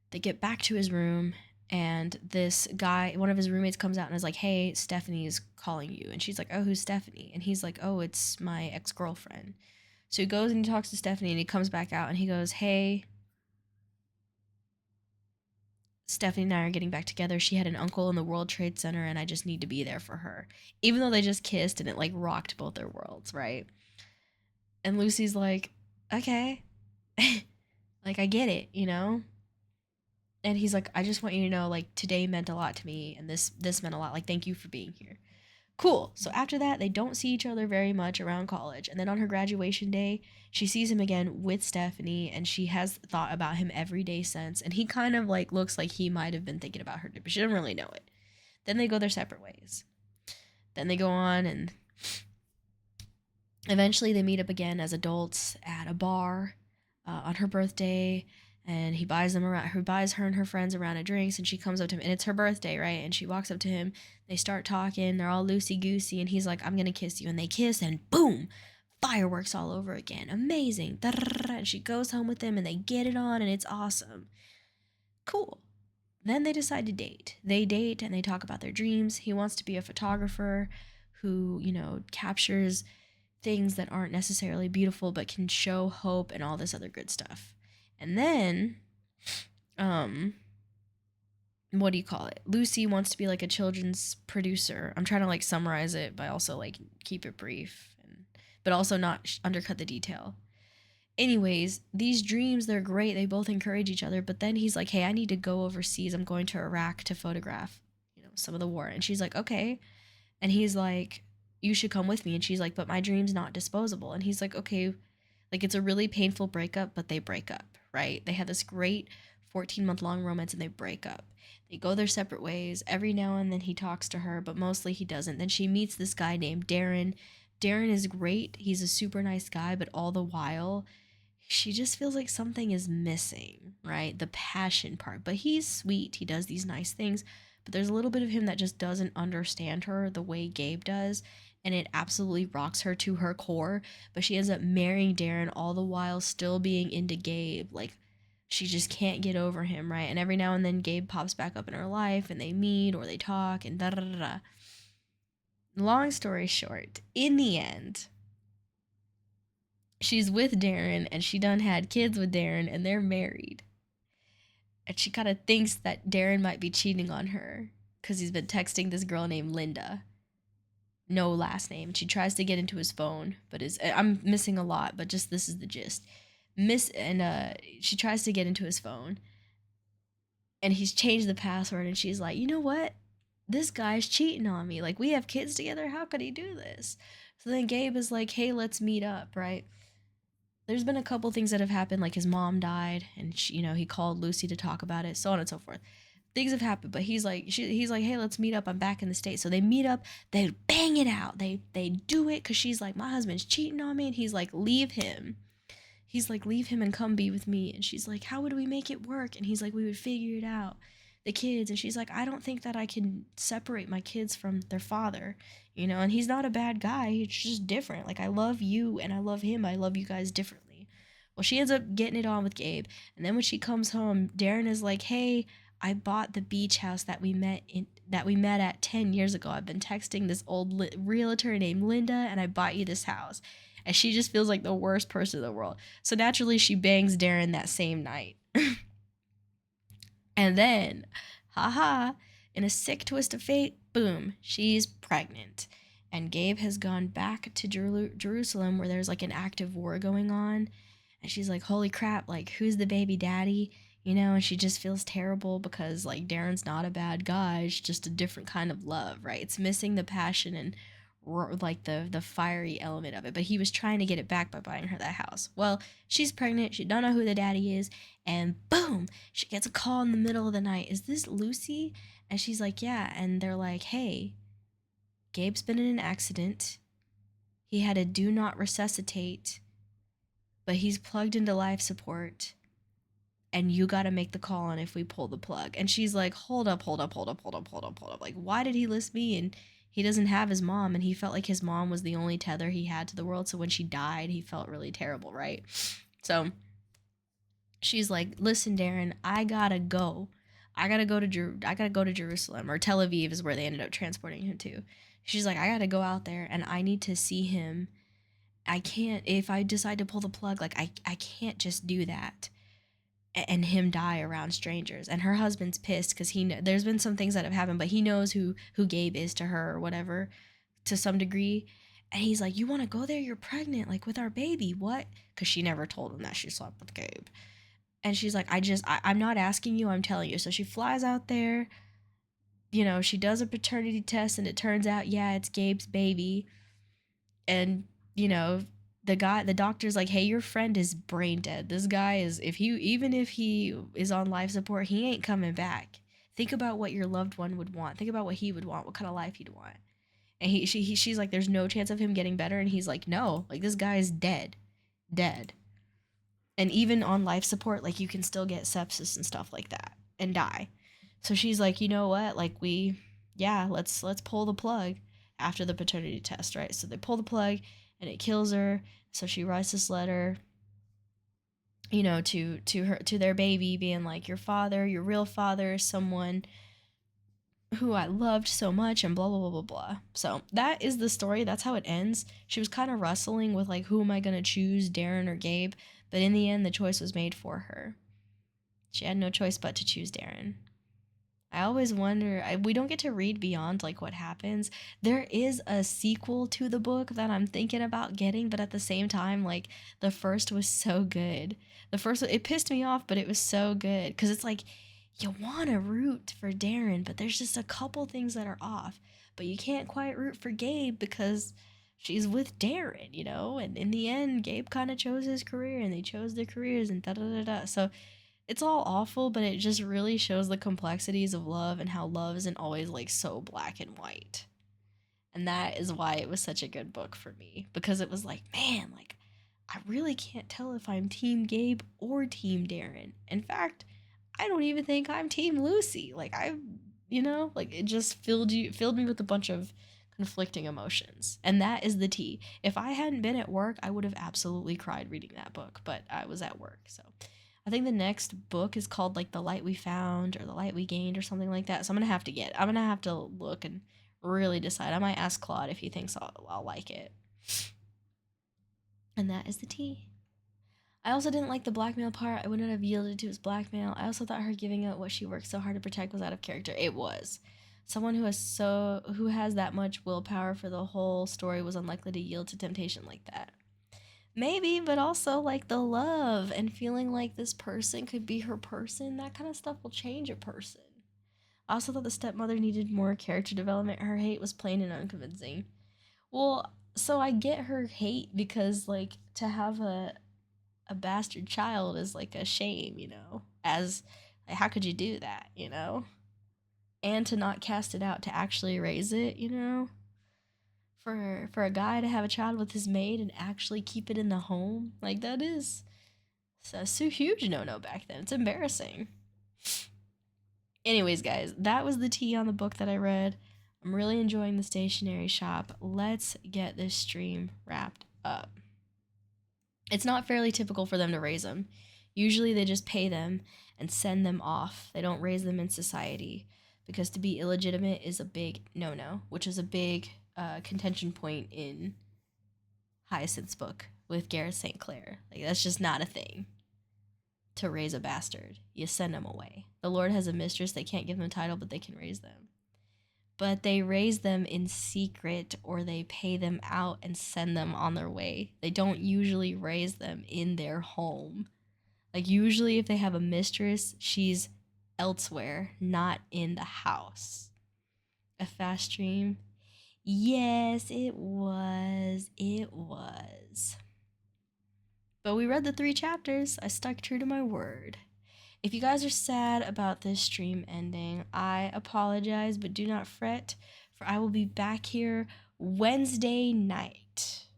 they get back to his room, and this guy, one of his roommates, comes out and is like, "Hey, Stephanie's calling you." And she's like, "Oh, who's Stephanie?" And he's like, "Oh, it's my ex-girlfriend." So he goes and he talks to Stephanie, and he comes back out and he goes, "Hey, Stephanie and I are getting back together. She had an uncle in the World Trade Center, and I just need to be there for her." Even though they just kissed and it like rocked both their worlds, right? And Lucy's like, "Okay." Like, I get it, you know? And he's like, "I just want you to know, like, today meant a lot to me, and this meant a lot. Like, thank you for being here." Cool. So after that, they don't see each other very much around college. And then on her graduation day, she sees him again with Stephanie, and she has thought about him every day since. And he kind of like looks like he might have been thinking about her, but she doesn't really know it. Then they go their separate ways. Then they go on, and eventually they meet up again as adults at a bar on her birthday. And he buys them around. He buys her and her friends a round of drinks, and she comes up to him, and it's her birthday, right? And she walks up to him. They start talking. They're all loosey goosey, and he's like, "I'm gonna kiss you," and they kiss, and boom, fireworks all over again. Amazing. And she goes home with him, and they get it on, and it's awesome. Cool. Then they decide to date. They date and they talk about their dreams. He wants to be a photographer who, captures things that aren't necessarily beautiful but can show hope and all this other good stuff. And then, what do you call it? Lucy wants to be like a children's producer. I'm trying to like summarize it, but also like keep it brief, but also not undercut the detail. Anyways, these dreams, they're great. They both encourage each other. But then he's like, "Hey, I need to go overseas. I'm going to Iraq to photograph, some of the war." And she's like, "Okay." And he's like, "You should come with me." And she's like, "But my dream's not disposable." And he's like, "Okay." Like, it's a really painful breakup, but they break up, right? They have this great 14-month long romance, and they break up. They go their separate ways. Every now and then he talks to her, but mostly he doesn't. Then she meets this guy named Darren. Darren is great. He's a super nice guy, but all the while, she just feels like something is missing, right? The passion part. But he's sweet. He does these nice things. But there's a little bit of him that just doesn't understand her the way Gabe does. And it absolutely rocks her to her core. But she ends up marrying Darren, all the while still being into Gabe. Like, she just can't get over him, right? And every now and then Gabe pops back up in her life, and they meet or they talk and da da da da. Long story short, in the end, she's with Darren, and she done had kids with Darren, and they're married. And she kind of thinks that Darren might be cheating on her because he's been texting this girl named Linda. No last name. She tries to get into his phone, but I'm missing a lot, but just this is the gist. She tries to get into his phone, and he's changed the password, and she's like, "You know what? This guy's cheating on me. Like, we have kids together. How could he do this?" So then Gabe is like, "Hey, let's meet up," right? There's been a couple things that have happened, like his mom died, and he called Lucy to talk about it, so on and so forth. Things have happened, but he's like, "Hey, let's meet up. I'm back in the States." So they meet up. They bang it out. They do it because she's like, "My husband's cheating on me," and he's like, "Leave him." He's like, "Leave him and come be with me." And she's like, "How would we make it work?" And he's like, "We would figure it out. The kids." And she's like, "I don't think that I can separate my kids from their father, and he's not a bad guy. It's just different. Like, I love you and I love him. I love you guys differently." Well, she ends up getting it on with Gabe. And then when she comes home, Darren is like, "Hey, I bought the beach house that we met at 10 years ago. I've been texting this old realtor named Linda, and I bought you this house." And she just feels like the worst person in the world. So naturally, she bangs Darren that same night. And then, haha, In a sick twist of fate, boom, she's pregnant. And Gabe has gone back to Jerusalem where there's like an active war going on. And she's like, holy crap, like, who's the baby daddy? You know, and she just feels terrible because like Darren's not a bad guy. It's just a different kind of love, right? It's missing the passion and like the fiery element of it, but he was trying to get it back by buying her that house. Well, she's pregnant, she don't know who the daddy is, and boom, she gets a call in the middle of the night. Is this Lucy? And she's like, yeah. And they're like, hey, Gabe's been in an accident, he had a do not resuscitate, but he's plugged into life support, and you got to make the call on if we pull the plug. And she's like, hold up. Like, why did he list me? And he doesn't have his mom, and he felt like his mom was the only tether he had to the world. So when she died, he felt really terrible, right? So she's like, listen, Darren, I gotta go. I gotta go to Jerusalem, or Tel Aviv is where they ended up transporting him to. She's like, I gotta go out there and I need to see him. I can't, if I decide to pull the plug, like I can't just do that and him die around strangers. And her husband's pissed because there's been some things that have happened, but he knows who Gabe is to her or whatever, to some degree. And he's like, you want to go there? You're pregnant, like with our baby. What? Because she never told him that she slept with Gabe. And she's like, I'm not asking you, I'm telling you. So she flies out there, you know, she does a paternity test, and it turns out, yeah, it's Gabe's baby. And, you know, the doctor's like, hey, your friend is brain dead. This guy is, even if he is on life support, he ain't coming back. Think about what your loved one would want. Think about what he would want, what kind of life he'd want. And she's like, there's no chance of him getting better. And he's like, no, like, this guy is dead. And even on life support, like, you can still get sepsis and stuff like that and die. So she's like, you know what? Like, let's pull the plug after the paternity test, right? So they pull the plug and it kills her. So she writes this letter, you know, to their baby, being like, your father, your real father, is someone who I loved so much, and blah blah blah blah blah. So that is the story. That's how it ends. She was kind of wrestling with like, who am I gonna choose, Darren or Gabe? But in the end, the choice was made for her. She had no choice but to choose Darren. I always wonder, we don't get to read beyond like what happens. There is a sequel to the book that I'm thinking about getting, but at the same time, like, the first was so good. It pissed me off, but it was so good because it's like, you want to root for Darren, but there's just a couple things that are off. But you can't quite root for Gabe because she's with Darren, you know? And in the end, Gabe kind of chose his career, and they chose their careers, and da da da da. So it's all awful, but it just really shows the complexities of love and how love isn't always like so black and white. And that is why it was such a good book for me, because it was like, man, like, I really can't tell if I'm Team Gabe or Team Darren. In fact, I don't even think I'm Team Lucy. Like, like, it just filled me with a bunch of conflicting emotions. And that is the tea. If I hadn't been at work, I would have absolutely cried reading that book, but I was at work. So I think the next book is called like The Light We Found or The Light We Gained or something like that. So I'm going to have to look and really decide. I might ask Claude if he thinks I'll like it. And that is the tea. I also didn't like the blackmail part. I wouldn't have yielded to his blackmail. I also thought her giving up what she worked so hard to protect was out of character. It was. Someone who has that much willpower for the whole story was unlikely to yield to temptation like that. Maybe, but also like the love and feeling like this person could be her person, that kind of stuff will change a person. I also thought the stepmother needed more character development. Her hate was plain and unconvincing. Well, so I get her hate because like to have a bastard child is like a shame, you know, as like, how could you do that, you know? And to not cast it out, to actually raise it, you know? For a guy to have a child with his maid and actually keep it in the home, like, that is so huge no back then. It's embarrassing. Anyways, guys, that was the tea on the book that I read. I'm really enjoying the stationery shop. Let's get this stream wrapped up. It's not fairly typical for them to raise them. Usually they just pay them and send them off. They don't raise them in society because to be illegitimate is a big no-no, which is a big contention point in Hyacinth's book with Gareth St. Clair. Like, that's just not a thing. to raise a bastard. You send them away. The Lord has a mistress. They can't give them a title, but they can raise them. But they raise them in secret, or they pay them out and send them on their way. They don't usually raise them in their home. Like, usually if they have a mistress, she's elsewhere, not in the house. A fast stream? Yes, it was. It was. But we read the 3 chapters. I stuck true to my word. If you guys are sad about this stream ending, I apologize, but do not fret, for I will be back here Tuesday night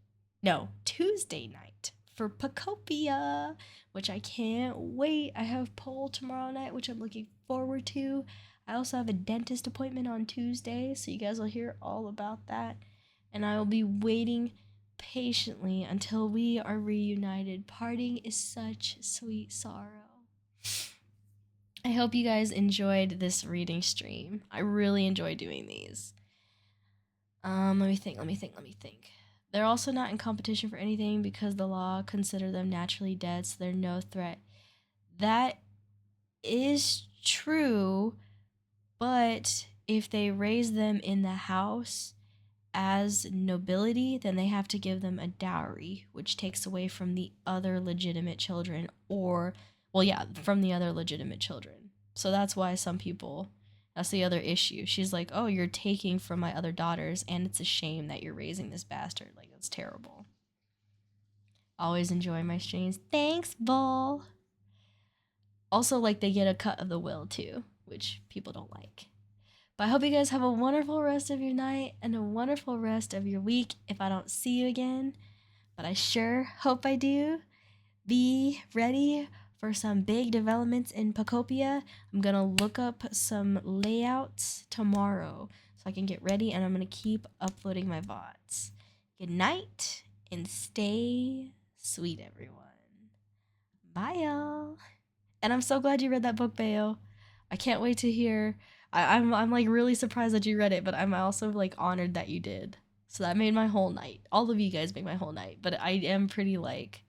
for Pacopia, which I can't wait. I have poll tomorrow night, which I'm looking forward to. I also have a dentist appointment on Tuesday, so you guys will hear all about that. And I will be waiting patiently until we are reunited. Parting is such sweet sorrow. I hope you guys enjoyed this reading stream. I really enjoy doing these. Let me think. They're also not in competition for anything because the law consider them naturally dead, so they're no threat. That is true, but if they raise them in the house as nobility, then they have to give them a dowry, which takes away from the other legitimate children, from the other legitimate children. So that's why that's the other issue. She's like, oh, you're taking from my other daughters, and it's a shame that you're raising this bastard. Like, that's terrible. Always enjoy my streams. Thanks, Bull. Also, like, they get a cut of the will, too, which people don't like. But I hope you guys have a wonderful rest of your night and a wonderful rest of your week if I don't see you again. But I sure hope I do. Be ready for some big developments in Pacopia. I'm going to look up some layouts tomorrow so I can get ready, and I'm going to keep uploading my VODs. Good night and stay sweet, everyone. Bye, y'all. And I'm so glad you read that book, Bayo. I can't wait to hear. I'm like really surprised that you read it, but I'm also like honored that you did. So that made my whole night. All of you guys make my whole night. But I am pretty like,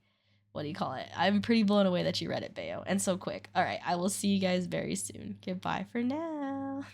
what do you call it? I'm pretty blown away that you read it, Bayo, and so quick. All right, I will see you guys very soon. Goodbye for now.